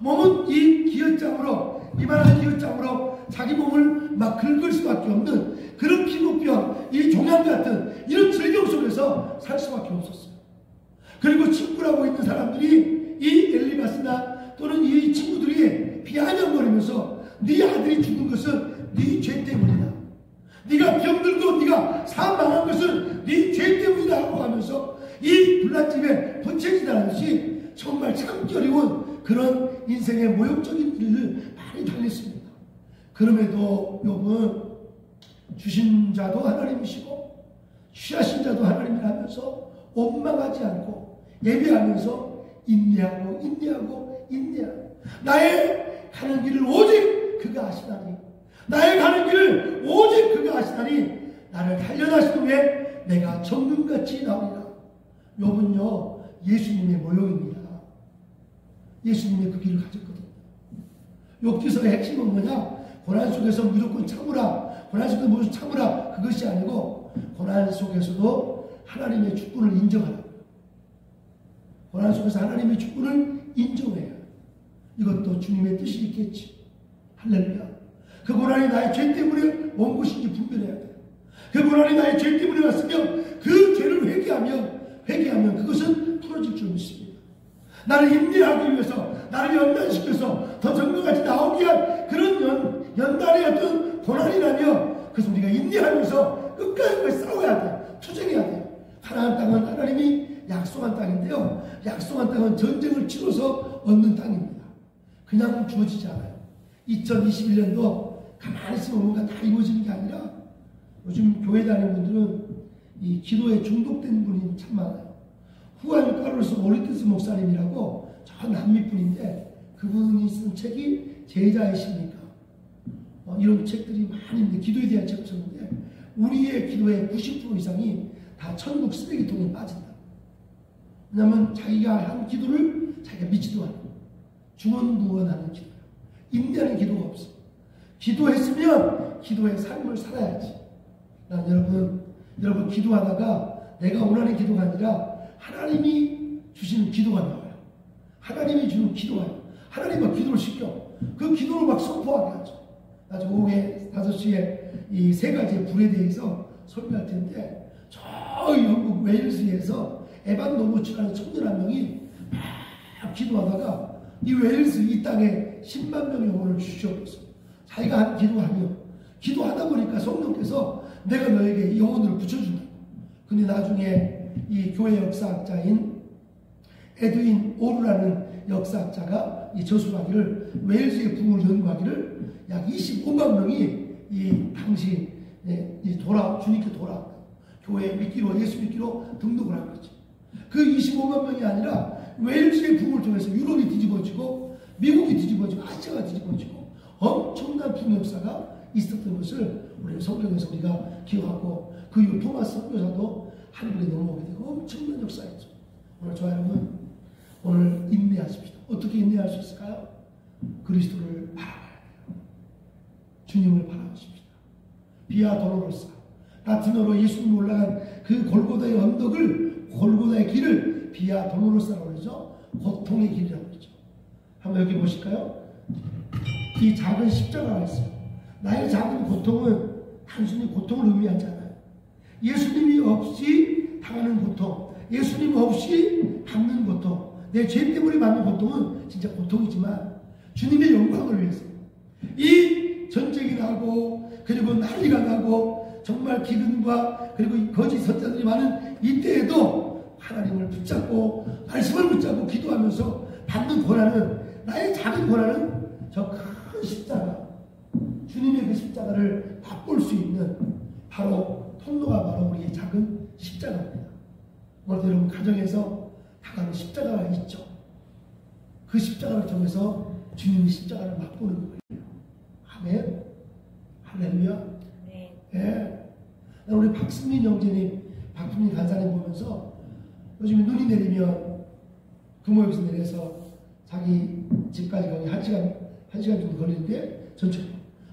몸은 이 기어장으로, 이만한 기어장으로 자기 몸을 막 긁을 수밖에 없는 그런 피부병, 이 종양 같은 이런 질병 속에서 살 수밖에 없었어요. 그리고 친구라고 있는 사람들이 이 엘리바스나 또는 이 친구들이 비아냥거리면서 네 아들이 죽은 것은 네 죄 때문이다. 네가 병들고 네가 사망한 것은 네 죄 때문이다 하고 하면서 이 불난집에 번체지다라듯이 정말 참기 어려운 그런 인생의 모욕적인 일을 많이 당했습니다. 그럼에도 욥은 주신 자도 하나님이시고 취하신 자도 하나님이라면서 원망하지 않고 예배하면서 인내하고 나의 가는 길을 오직 그가 아시나니, 나의 가는 길을 오직 그가 아시나니 나를 단련하신 후에 내가 정금같이 나오리라. 욥은요 예수님의 모형입니다. 예수님의 그 길을 가졌거든요. 욥기서의 핵심은 뭐냐? 고난 속에서 무조건 참으라, 고난 속에서 무조건 참으라, 그것이 아니고 고난 속에서도 하나님의 주권을 인정하라. 고난 속에서 하나님의 주권을 인정해야. 이것도 주님의 뜻이 있겠지. 할렐루야. 그 고난이 나의 죄 때문에 온 것인지 분별해야 돼. 그 고난이 나의 죄 때문에 왔으면 그 죄를 회개하면 그것은 풀어질 줄 믿습니다. 나를 인내하기 위해서, 나를 연단시켜서 더 정도같이 나오기 위한 그런 연단의 어떤 고난이라면 그것을 우리가 인내하면서 끝까지 싸워야 돼. 투쟁해야 돼. 가나안 땅은 하나님이 약속한 땅인데요, 약속한 땅은 전쟁을 치러서 얻는 땅입니다. 그냥 주어지지 않아요. 2021년도 가만히 있으면 뭔가 다 이루어지는 게 아니라 요즘 교회 다니는 분들은 이 기도에 중독된 분이 참 많아요. 후안 카를로스 오리티스 목사님이라고 저 남미 분인데 그분이 쓴 책이 제자의 시입니까? 이런 책들이 많이 있는데 기도에 대한 책을 썼는데 우리의 기도의 90% 이상이 다 천국 쓰레기통에 빠진다. 왜냐하면 자기가 한 기도를 자기가 믿지도 않고 중언부언하는 기도야. 인내하는 기도가 없어. 기도했으면 기도의 삶을 살아야지. 난 여러분 기도하다가 내가 원하는 기도가 아니라 하나님이 주시는 기도가 나와요. 하나님이 주는 기도가요. 하나님과 기도를 시켜. 그 기도를 막 선포하게 하죠. 나중에 오후에 5시에 이 세 가지의 불에 대해서 설명할 텐데 저 영국 웨일스에서 에반 노보츠라는 청년 한 명이 막 기도하다가 이 웨일스 이 땅에 10만 명의 영혼을 주시옵소서. 자기가 한 기도하며 기도하다 보니까 성령께서 내가 너에게 영혼을 붙여준다. 근데 나중에 이 교회 역사학자인 에드윈 오르라는 역사학자가 이 저술하기를 웨일즈의 부흥을 연구하기를 약 25만 명이 이 당시 주님께 돌아왔다. 교회 믿기로 예수 믿기로 등록을 한 거죠. 그 25만 명이 아니라 웨일즈의 부흥을 통해서 유럽이 뒤집어지고 미국이 뒤집어지고 아시아가 뒤집어지고 엄청난 부흥 역사가 있었던 것을 우리 성경에서 우리가 기억하고 그 이후 토마스 선교사도 한국에 넘어오게 되고 엄청난 역사였죠. 오늘 저와 여러분 오늘 인내하십시다. 어떻게 인내할 수 있을까요? 그리스도를 바라봐야 돼요. 주님을 바라보십시다. 비아 도로로사 라틴어로 예수님이 올라간 그 골고다의 언덕을 골고다의 길을 비아 도로로사라고 그러죠. 고통의 길이라고 그러죠. 한번 여기 보실까요? 이 작은 십자가가 있어요. 나의 작은 고통은 단순히 고통을 의미하지 않아요. 예수님이 없이 당하는 고통, 예수님 없이 받는 고통, 내 죄 때문에 받는 고통은 진짜 고통이지만 주님의 영광을 위해서 이 전쟁이 나고 그리고 난리가 나고 정말 기근과 그리고 거짓 선자들이 많은 이때에도 하나님을 붙잡고 말씀을 붙잡고 기도하면서 받는 고난은, 나의 작은 고난은 저 큰 십자가, 주님의 그 십자가를 맛볼 수 있는 바로 통로가 바로 우리의 작은 십자가입니다. 오늘도 여러분 가정에서 다가는 십자가가 있죠. 그 십자가를 통해서 주님의 십자가를 맛보는 거예요. 아멘. 할렐루야. 네. 우리 박승민 형제님, 박승민 간사님 보면서 요즘에 눈이 내리면 금호역에서 내려서 자기 집까지 가기 1시간 정도 걸리는데 전철로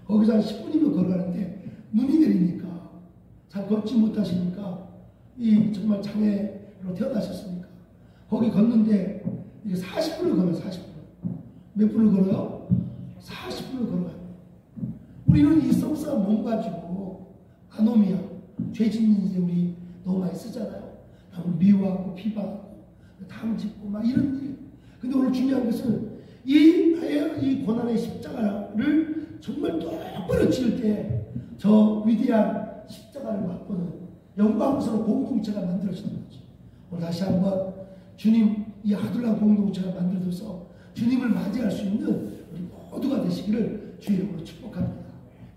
거기서 한 10분이면 걸어가는데 눈이 내리니까 잘 걷지 못하시니까 이 정말 장애로 태어나셨으니까 거기 걷는데 이게 40분을 걸어요. 40분. 몇 분을 걸어요? 40분을 걸어요. 우리는 이 썩상한 몸 가지고 아노미아, 죄 짓는 인생 우리 너무 많이 쓰잖아요. 미워하고 비방하고 담 짓고 막 이런 일. 근데 오늘 중요한 것은 나의 이 고난의 십자가를 정말 똑바로 지을 때 저 위대한 십자가를 맛보는 영광스러운 공동체가 만들어지는 거죠. 오늘 다시 한번 주님 이 아둘람 공동체가 만들어져서 주님을 맞이할 수 있는 우리 모두가 되시기를 주 이름으로 축복합니다.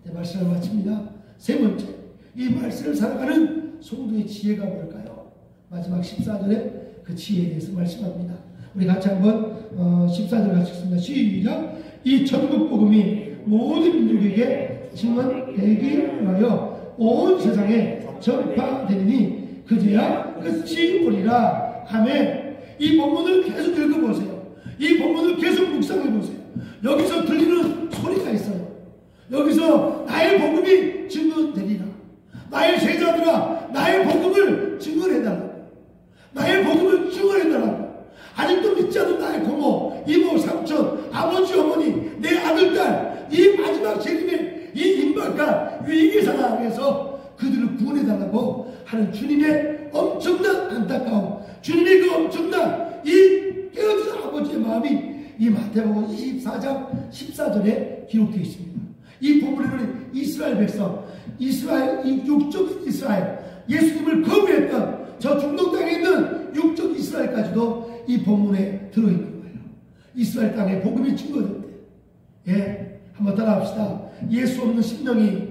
네, 말씀을 마칩니다. 세 번째, 이 말씀을 살아가는 성도의 지혜가 뭘까요? 마지막 14절에 그 지혜에 대해서 말씀합니다. 우리 같이 한번 14절 같이 읽습니다. 시작! 이 천국 복음이 모든 민족에게 증언되기 위하여 온 세상에 전파되니 그제야 끝이 오리라. 아멘. 이 본문을 계속 읽어보세요. 이 본문을 계속 묵상해보세요. 여기서 들리는 소리가 있어요. 여기서 나의 복음이 증언되리라. 나의 제자들아, 나의 복음을 증언해달라고. 나의 복음을 증언해달라고. 아직도 믿지 않는 나의 고모, 이모, 삼촌, 아버지, 어머니, 내 아들, 딸, 이 마지막 재림의 이 임박한 위기 상황에서 그들을 구원해달라고 하는 주님의 엄청난 안타까움, 주님의 그 엄청난 이 깨어진 아버지의 마음이 이 마태복음 24장 14절에 기록되어 있습니다. 이 본문에는 이스라엘 백성, 이스라엘, 이 육적인 이스라엘, 예수님을 거부했던 저 중동 땅에 있는 육적 이스라엘까지도 이 본문에 들어있는 거예요. 이스라엘 땅에 복음이 증거됐대. 예, 한번 따라합시다. 예수 없는 심령이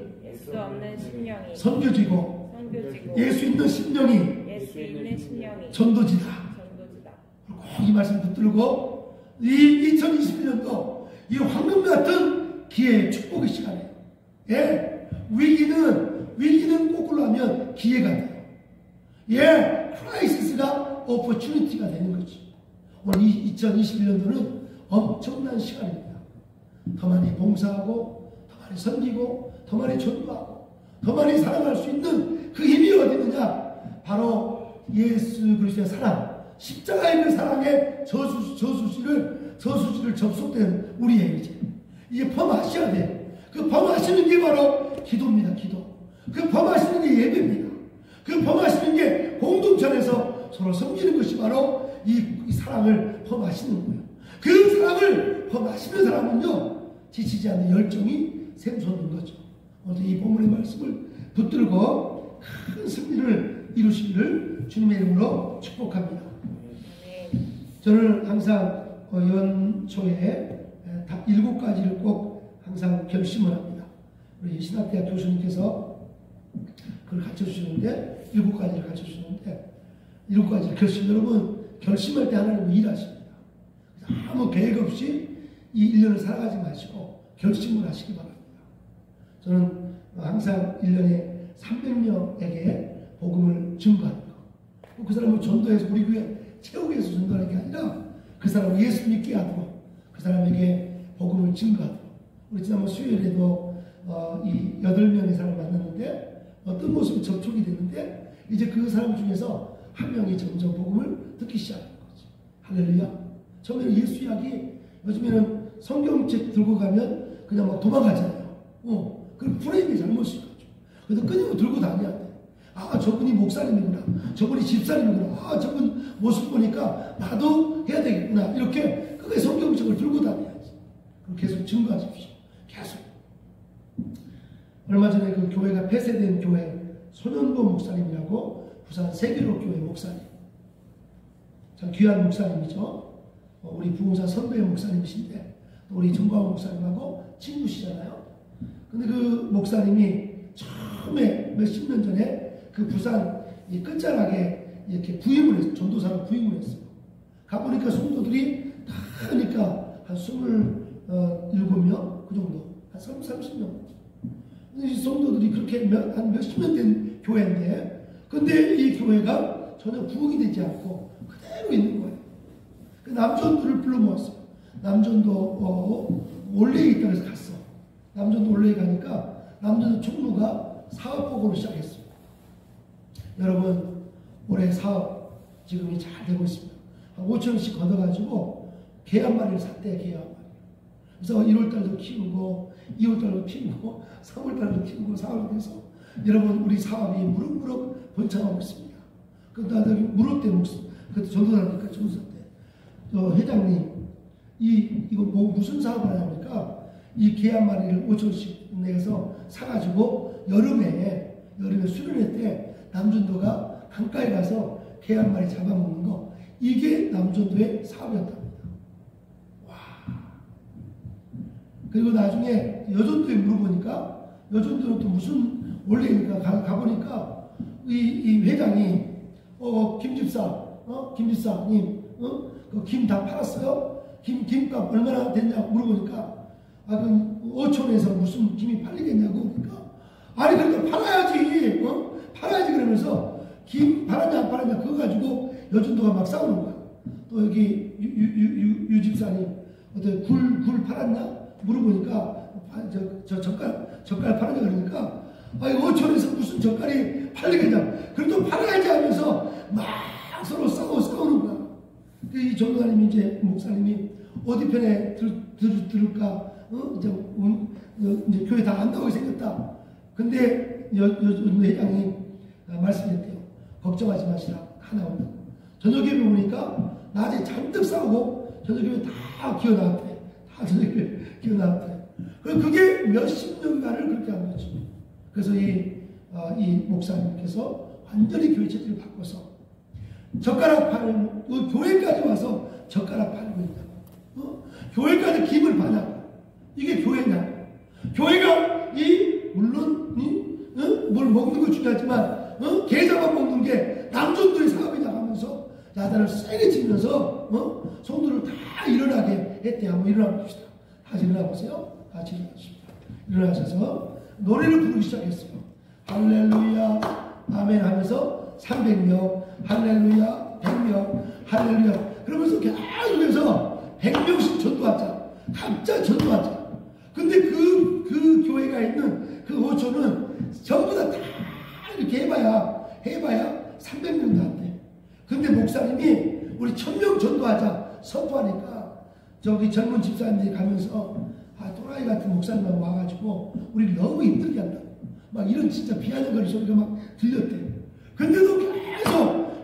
선교지고 예수 있는 심령이 전도지다. 꼭 이 말씀 붙들고 이 2021년도 이 황금 같은 기회의 축복의 시간이에요. 예, 위기는 거꾸로 하면 기회가 돼요. 예, 크라이시스가 오퍼추니티가 되는 거지. 오늘 2021년도는 엄청난 시간입니다. 더 많이 봉사하고, 더 많이 섬기고, 더 많이 전도하고, 더 많이 사랑할 수 있는 그 힘이 어디 있느냐? 바로 예수 그리스도의 사랑, 십자가의 그 사랑의 저수지를 접속된 우리의 이제 범하셔야 돼. 그 범하시는 게 바로 기도입니다. 기도. 그 범하시는 게 예배입니다. 그 범하시는 게 공동체 안에서 서로 섬기는 것이 바로 이 사랑을 범하시는 거예요. 그 사랑을 범하시는 사람은요, 지치지 않는 열정이 샘솟는 거죠. 오늘 이 본문의 말씀을 붙들고 큰 승리를 이루시기를 주님의 이름으로 축복합니다. 저는 항상 연초에 7가지를 꼭 항상 결심을 합니다. 우리 신학대학 교수님께서 그걸 가르쳐주시는데 7가지를 가르쳐주시는데 7가지를 결심. 여러분 결심할 때 하나님은 일하십니다. 아무 계획 없이 이 1년을 살아가지 마시고 결심을 하시기 바랍니다. 저는 항상 1년에 300명에게 복음을 증거하는 거. 그 사람을 전도해서 우리 교회 채우기 위해서 전도하는 게 아니라 그 사람을 예수 믿게 하도록 그 사람에게 복음을 증거하도록. 우리 지난번 수요일에도 이 8명의 사람을 만났는데 어떤 모습이 접촉이 됐는데 이제 그 사람 중에서 한 명이 점점 복음을 듣기 시작하는 거지. 할렐루야. 처음에는 예수 이야기, 요즘에는 성경책 들고 가면 그냥 막 도망가잖아요. 그 프레임이 잘못인 거죠. 그래서 끊임없이 들고 다녀야 돼. 아, 저분이 목사님이구나. 저분이 집사님이구나. 아, 저분 모습 보니까 나도 해야 되겠구나. 이렇게 끝까지 성경책을 들고 다녀야지. 그럼 계속 증거하십시오. 계속. 얼마 전에 그 교회가 폐쇄된 교회 손현보 목사님이라고 부산 세계로 교회 목사님, 참 귀한 목사님이죠. 우리 부흥사 선배 목사님이신데 우리 정광훈 목사님하고 친구시잖아요. 근데 그 목사님이 처음에 몇십 년 전에 그 부산 이 끝자락에 이렇게 부임을 했어요. 전도사로 부임을 했어요. 가보니까 성도들이 다 하니까 한 27명 그 정도, 한 30명. 이 성도들이 그렇게 한 몇십 년 된 교회인데, 근데 이 교회가 전혀 부흥이 되지 않고 그대로 있는 거예요. 그 남전도를 불러 모았어요. 남전도 올레에 있다고 해서 갔어. 남전도 올레에 가니까 남전도 총무가 사업 보고를 시작했어요. 여러분, 올해 사업 지금이 잘 되고 있습니다. 한 5천원씩 걷어가지고 개 한 마리를 샀대, 개 한 마리. 그래서 1월달도 키우고 2월달도 키우고 3월달도 키우고 4월달도 해서 여러분 우리 사업이 무럭무럭 번창하고 있습니다. 그다음에 무릎 때 목숨, 그때 전도사니까 전도사 때 회장님 이거 뭐 무슨 사업을 하냐니까 이 개 한 마리를 5천원씩 내서 사가지고 여름에 수련회 때 남전도가 강가에 가서 개 한 마리 잡아먹는 거, 이게 남전도의 사업이었답니다. 와. 그리고 나중에 여전도에 물어보니까 여전도는 또 무슨 원래니까 가보니까 이 회장이 김집사님 그 김 다 팔았어요? 김값 얼마나 됐냐고 물어보니까 그럼 5천원에서 무슨 김이 팔리겠냐고. 그러니까 아니 그러니까 팔아야지, 팔아야지. 그러면서 김 팔았냐 안 팔았냐 그거 가지고 여전도가 막 싸우는 거야. 또 여기 유 집사님 어때 굴 팔았냐 물어보니까 저 젓갈 팔았냐 그러니까 아니 5천원에서 무슨 젓갈이 팔리겠냐, 그래도 팔아야지 하면서 막 서로 싸우는 거야. 이 전도사님이 이제 목사님이 어디 편에 들을까? 이제 교회 다 안다고 생겼다. 근데 회장이 말씀했대요. 걱정하지 마시라. 하나 온다. 저녁에 보니까 낮에 잔뜩 싸우고 저녁에 다 기어나왔대. 다 저녁에 기어나왔대. 그게 몇십 년간을 그렇게 한 거지. 그래서 이 목사님께서 완전히 교회 체질을 바꿔서 젓가락 파는 교회까지 와서 젓가락 팔고 있다고. 교회까지 김을 파냐? 이게 교회냐? 교회가 물론 뭘 먹는 거 중요하지만 개 잡아먹는 게 남전도의 사업이다 하면서 야단을 세게 치면서 성도를 다 일어나게 했대. 한번 일어나 봅시다. 다시 일어나 보세요. 같이 일어나십시다. 일어나셔서 노래를 부르기 시작했어요. 할렐루야 아멘 하면서 300명, 할렐루야 100명, 할렐루야 그러면서 계속해서 100명씩 전도하자. 각자 전도하자. 근데 그 교회가 있는 그 5천은 전부 다 이렇게 해봐야 300명도 안 돼. 근데 목사님이 우리 1000명 전도하자 선포하니까 저기 젊은 집사님들이 가면서 또라이 같은 목사님만 와가지고 우리 너무 힘들게 한다. 막 이런 진짜 비아냥거리 소리가 막 들렸대. 근데도 계속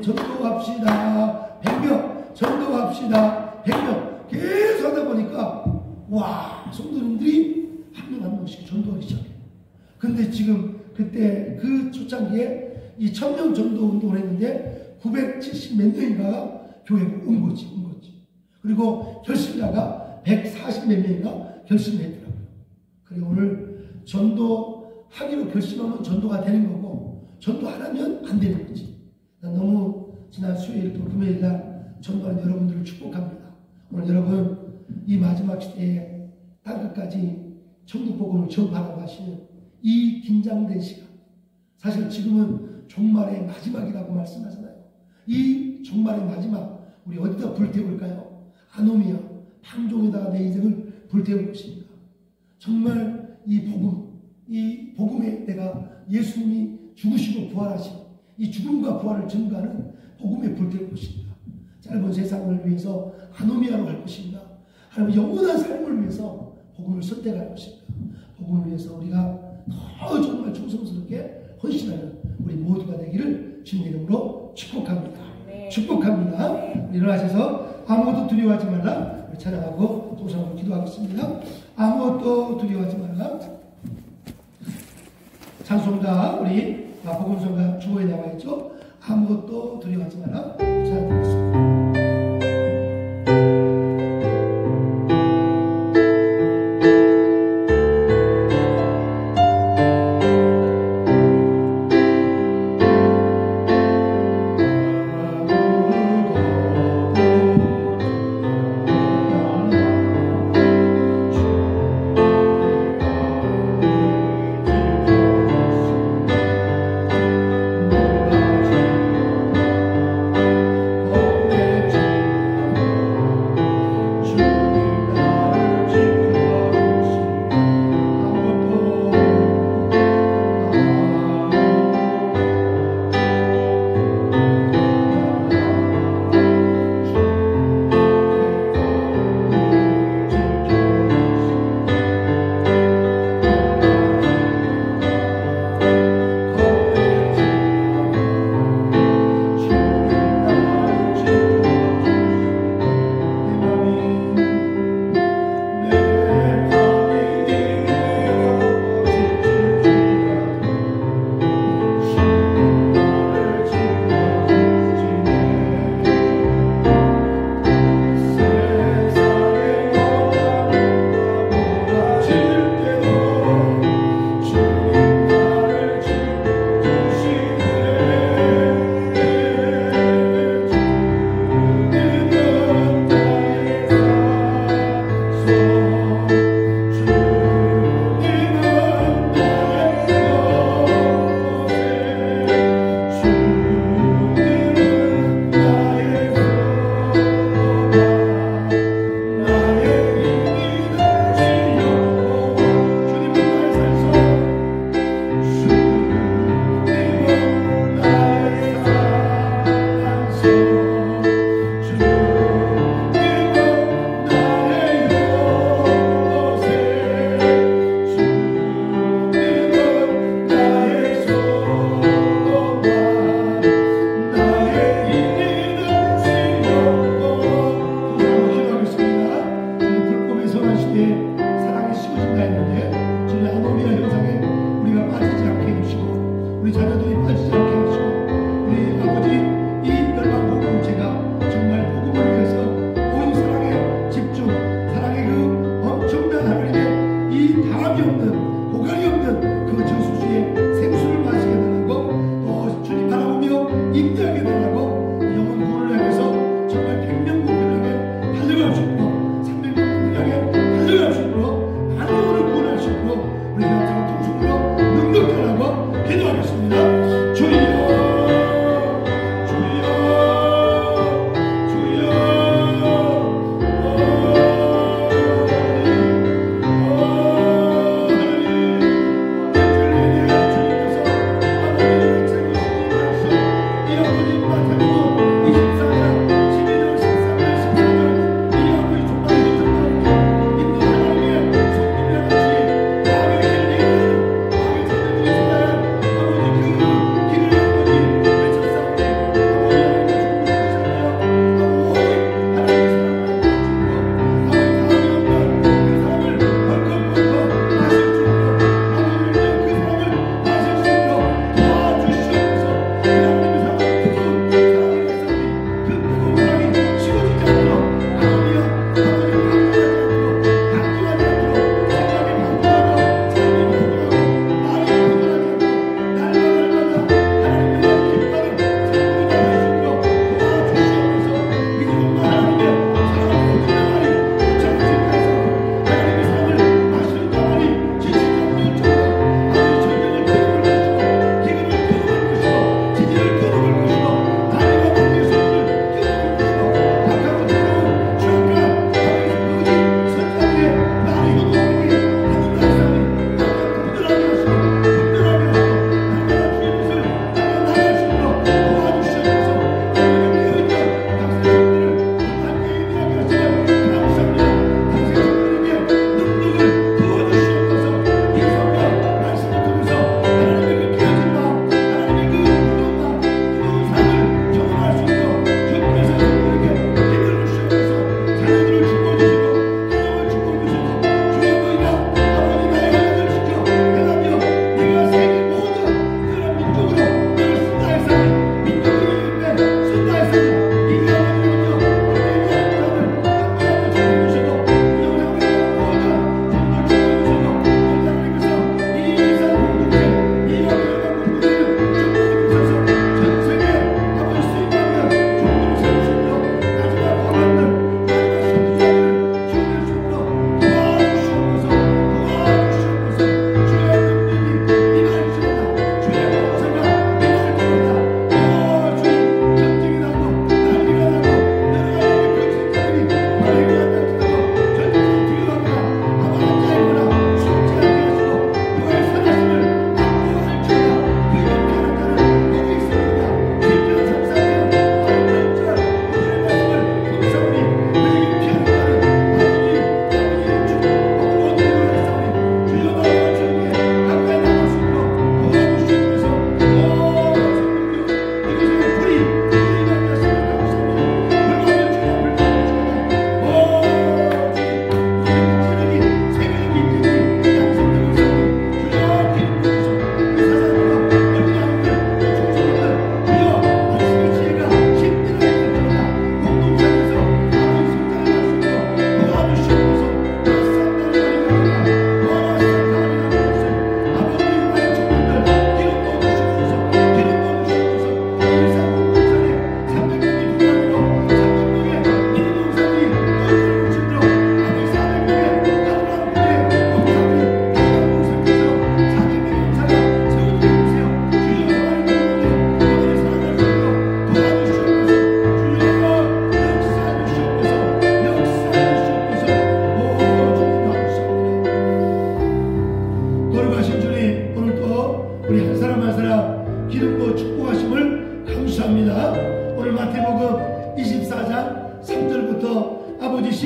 전도합시다 100명, 전도합시다 100명 계속 하다 보니까 와, 성도님들이 한 명 한 명씩 전도하기 시작해. 근데 지금 그때 그 초창기에 이 1000명 전도 운동을 했는데 970 몇 명인가 교회에 온 거지. 그리고 결심자가 140 몇 명인가 결심을 했더라고요. 그리고 오늘 전도하기로 결심하면 전도가 되는 거고 전도 안 하면 안 되는 거지. 난 너무 지난 수요일 또 금요일 날 전도하는 여러분들을 축복합니다. 오늘 여러분 이 마지막 시대에 땅끝까지 천국 복음을 전파하고 하시는 이 긴장된 시간, 사실 지금은 종말의 마지막이라고 말씀하잖아요. 이 종말의 마지막 우리 어디다 불태울까요? 아노미아 방종에다가 내 인생을 불태울 것입니다. 정말 이 복음에 내가 예수님이 죽으시고 부활하신 이 죽음과 부활을 증거하는 복음에 불태울 것입니다. 짧은 세상을 위해서 아노미아로 갈 것입니다. 하나님 영원한 삶을 위해서 복음을 선택할 것입니다. 복음을 위해서 우리가 더 정말 충성스럽게 헌신하는 우리 모두가 되기를 주님의 이름으로 축복합니다. 네. 축복합니다. 네. 일어나셔서 아무것도 두려워하지 말라. 찬양하고 동성하고 기도하겠습니다. 아무것도 두려워하지 말라. 찬송가 우리 복음성가 주보에 나와 있죠. 아무것도 두려워하지 마라. 잘 들었습니다. 내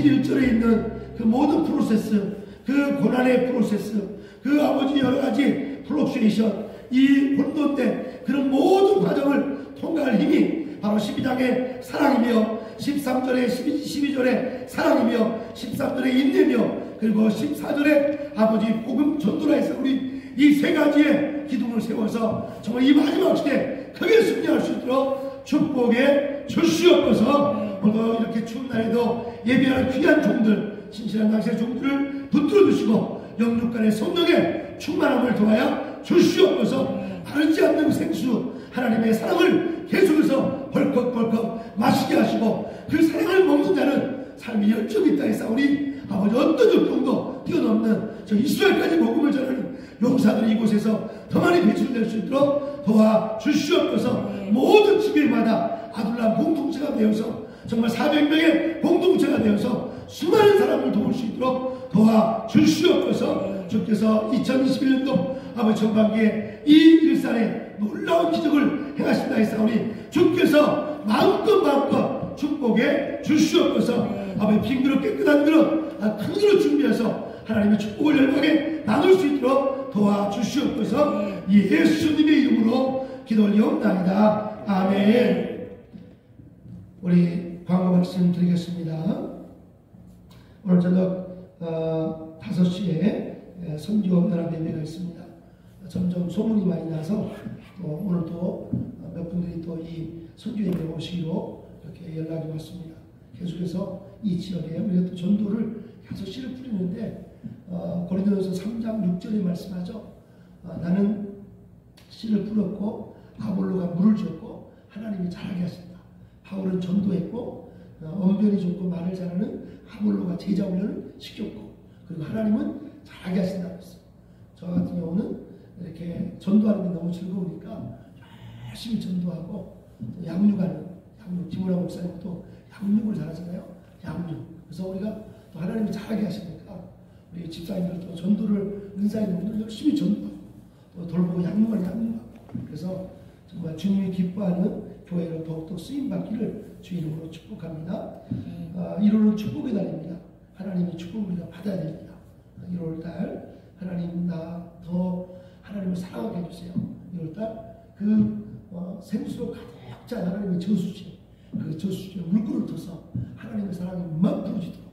11절에 있는 그 모든 프로세스, 그 고난의 프로세스, 그 아버지 여러 가지 플럭슈에이션, 이 혼돈된 그런 모든 과정을 통과할 힘이 바로 12장의 사랑이며 13절의 12절의 사랑이며 13절의 인내며 그리고 14절의 아버지 복음 전도라 해서 우리 이 세 가지의 기둥을 세워서 정말 이 마지막 시대에 크게 승리할 수 있도록 축복해 주시옵소서. 오늘도 이렇게 추운 날에도 예배하는 귀한 종들, 신실한 당신의 종들을 붙들어 주시고 영육간의 성령의 충만함을 도하여 주시옵소서. 마르지 않는 생수 하나님의 사랑을 계속해서 벌컥벌컥 마시게 하시고 그 사랑을 먹는 자는 삶의 열정이 있다 해서 우리 아버지 어떤 역경도 뛰어넘는 저 이스라엘까지 복음을 전하는 용사들이 이곳에서 더 많이 배출될 수 있도록 도와주시옵소서. 모든 집일마다 아둘람 공동체가 되어서 정말 400명의 공동체가 되어서 수많은 사람을 도울 수 있도록 도와주시옵소서. 주께서 2021년도 아버지 전반기에 이 일산에 놀라운 기적을 행하신다 했사오니 주께서 마음껏 축복해 주시옵소서. 아버지 빈 그릇 깨끗한 그릇 큰 그릇 준비해서 하나님의 축복을 열방에 나눌 수 있도록 도와주시옵소서. 예수님의 이름으로 기도 올리옵나이다. 아멘. 우리 광고 말씀 드리겠습니다. 오늘 저녁 5시에 선교 연합 예배가 있습니다. 점점 소문이 많이 나서 오늘 또 몇 분들이 또 이 선교 예배 오시기로 이렇게 연락이 왔습니다. 계속해서 이 지역에 우리가 또 전도를 계속 씨를 뿌리는데 고린도전서 3장 6절에 말씀하죠. 나는 씨를 뿌렸고 아볼로가 물을 줬고 하나님이 자라게 하신다. 바울은 전도했고 언변이 좋고 말을 잘하는 아볼로가 제자 훈련을 시켰고 그리고 하나님은 자라게 하신다고 했어요. 저 같은 경우는 이렇게 전도하는 게 너무 즐거우니까 열심히 전도하고 양육하는 김우라 목사님도 양육을 잘하잖아요. 양육. 그래서 우리가 또 하나님이 잘하게 하시니까 우리 집사님들도 전도를 은사 있는 분들 열심히 전도하고 또 돌보고 양육하고 그래서 정말 주님이 기뻐하는 교회로 더욱더 쓰임받기를 주 이름으로 축복합니다. 1월은 축복의 달입니다. 하나님의 축복을 우리가 받아야 됩니다. 1월달 하나님 나 더 하나님을 사랑하게 해주세요. 1월달 그 생수로 가득 찬 하나님의 저수지 그 저수지에 물꼬를 터서 하나님의 사랑이 막 부어지도록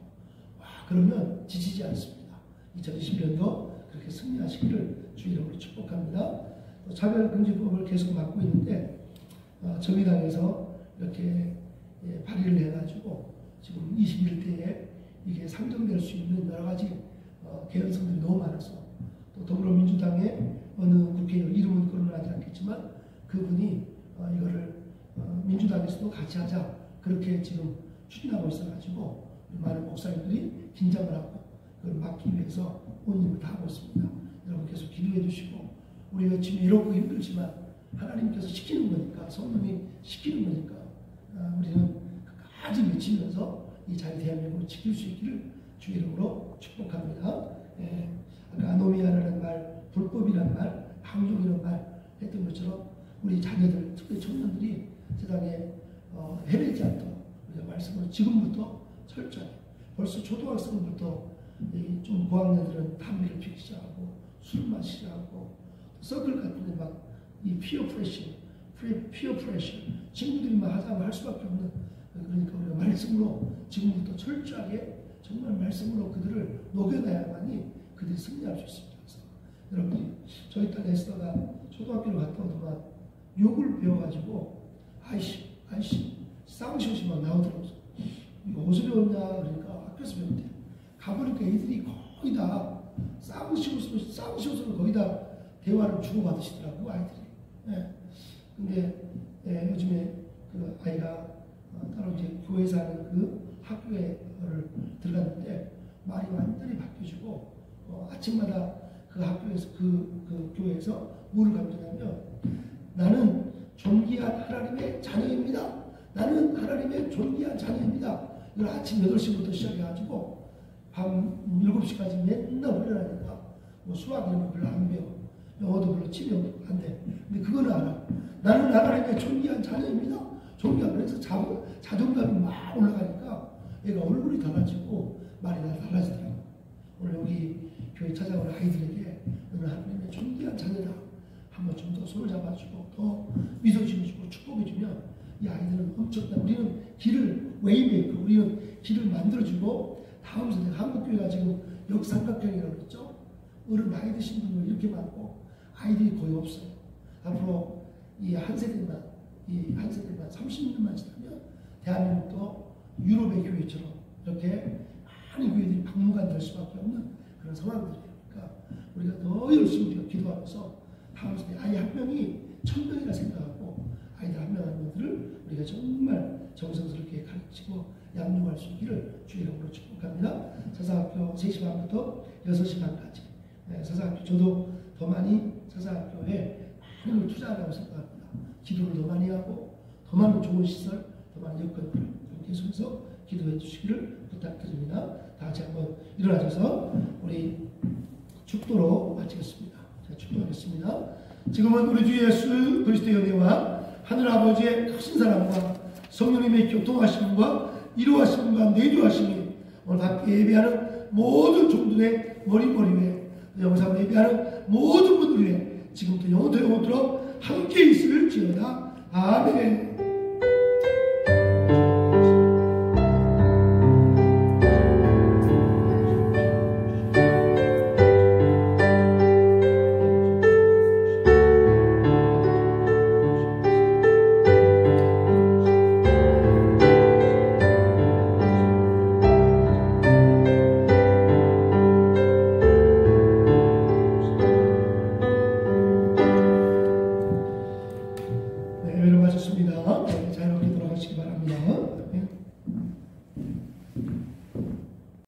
그러면 지치지 않습니다. 2021년도 그렇게 승리하시기를 주 이름으로 축복합니다. 차별금지법을 계속 맡고 있는데 정의당에서 이렇게 발의를 해가지고 지금 21대에 이게 상정될 수 있는 여러 가지 개연성들이 너무 많아서 또 더불어민주당의 어느 국회의원 이름은 거론하지 않겠지만 그분이 이거를 민주당에서도 같이 하자 그렇게 지금 추진하고 있어가지고 많은 목사님들이 긴장을 하고 그걸 막기 위해서 온 힘을 다하고 있습니다. 여러분 계속 기도해 주시고 우리가 지금 이렇고 힘들지만 하나님께서 시키는 거니까 성령이 시키는 거니까 우리는 끝까지 외치면서 이 자유 대한민국을 지킬 수 있기를 주 이름으로 축복합니다. 아까 아노미아라는 말, 불법이라는 말, 방종이라는 말 했던 것처럼 우리 자녀들, 특히 청년들이 세상에 헤매지 않도록 우리가 말씀으로 지금부터 철저히 벌써 초등학생부터 좀 고학년들은 담배를 피우기 시작하고 술 마시기 시작하고 서클 같은 데 막 이 피어 프레셔 친구들이 막 하자고 할 수밖에 없는 그러니까 우리가 말씀으로 지금부터 철저하게 정말 말씀으로 그들을 녹여놔야만이 그들이 승리할 수 있습니다. 그래서 여러분이 저희 딸 에스더가 초등학교를 갔다 오더만 욕을 배워가지고 아이씨 쌍시옷이 막 나오더라고요. 이거 어디서 배웠냐 그러니까 학교에서 배웠대. 가보니까 애들이 거의 다 쌍시옷으로 거의 다 대화를 주고받으시더라고 아이들이. 근데 요즘에 그 아이가 따로 이제 교회에서 하는 그 학교에 들어갔는데 말이 완전히 바뀌어지고 아침마다 그 학교에서 그 교회에서 뭐를 가르치냐면 나는 존귀한 하나님의 자녀입니다. 나는 하나님의 존귀한 자녀입니다. 이걸 아침 8시부터 시작해가지고 밤 7시까지 맨날 훈련하니까 뭐 수학 이런 거 별로 안 배워. 영어도 별로 치료 안 돼. 근데 그거는 알아. 나는 하나님의 존귀한 자녀입니다. 존귀한 그래서 자존감이 막 올라가니까 애가 얼굴이 달라지고 말이 다 달라지더라고요. 오늘 여기 교회 찾아온 아이들에게 너는 하나님의 존귀한 자녀다. 한번 좀 더 손을 잡아주고 더 미소 지어주고 축복해주면 이 아이들은 엄청난, 우리는 길을 웨이메이커, 우리는 길을 만들어주고 다음 세대, 한국교회가 지금 역삼각형이라고 그랬죠. 어른 나이 드신 분들 이렇게 많고 아이들이 거의 없어요. 앞으로 이 한 세대만 30년만 지나면 대한민국도 유럽의 교회처럼 이렇게 많은 교회들이 박물관 될 수밖에 없는 그런 상황들이에요. 그러니까 우리가 더 열심히 우리가 기도하면서 다음 세대 아이 한 명이 1000명이라 생각하고 아이들 한 명 한 명들을 우리가 정말 정성스럽게 가르치고 양육할 수 있기를 주의 이름으로 축복합니다. 사사학교 3시 반부터 6시 반까지. 사사학교 저도 더 많이 사사학교에 많은 걸 투자하라고 생각합니다. 기도를 더 많이 하고 더 많은 좋은 시설, 더 많은 여건들을 계속해서 기도해 주시기를 부탁드립니다. 다 같이 한번 일어나셔서 우리 축도로 마치겠습니다. 자, 축도하겠습니다. 지금은 우리 주 예수 그리스도의 은혜와 하늘 아버지의 크신 사랑과 성령님의 교통하심과 이루하심과 내주하심이 오늘 밖에 예배하는 모든 종들의 머리 위에 영상을 예배하는 모든 분들 위에 지금부터 영원토록 함께 있을지어다. 아멘.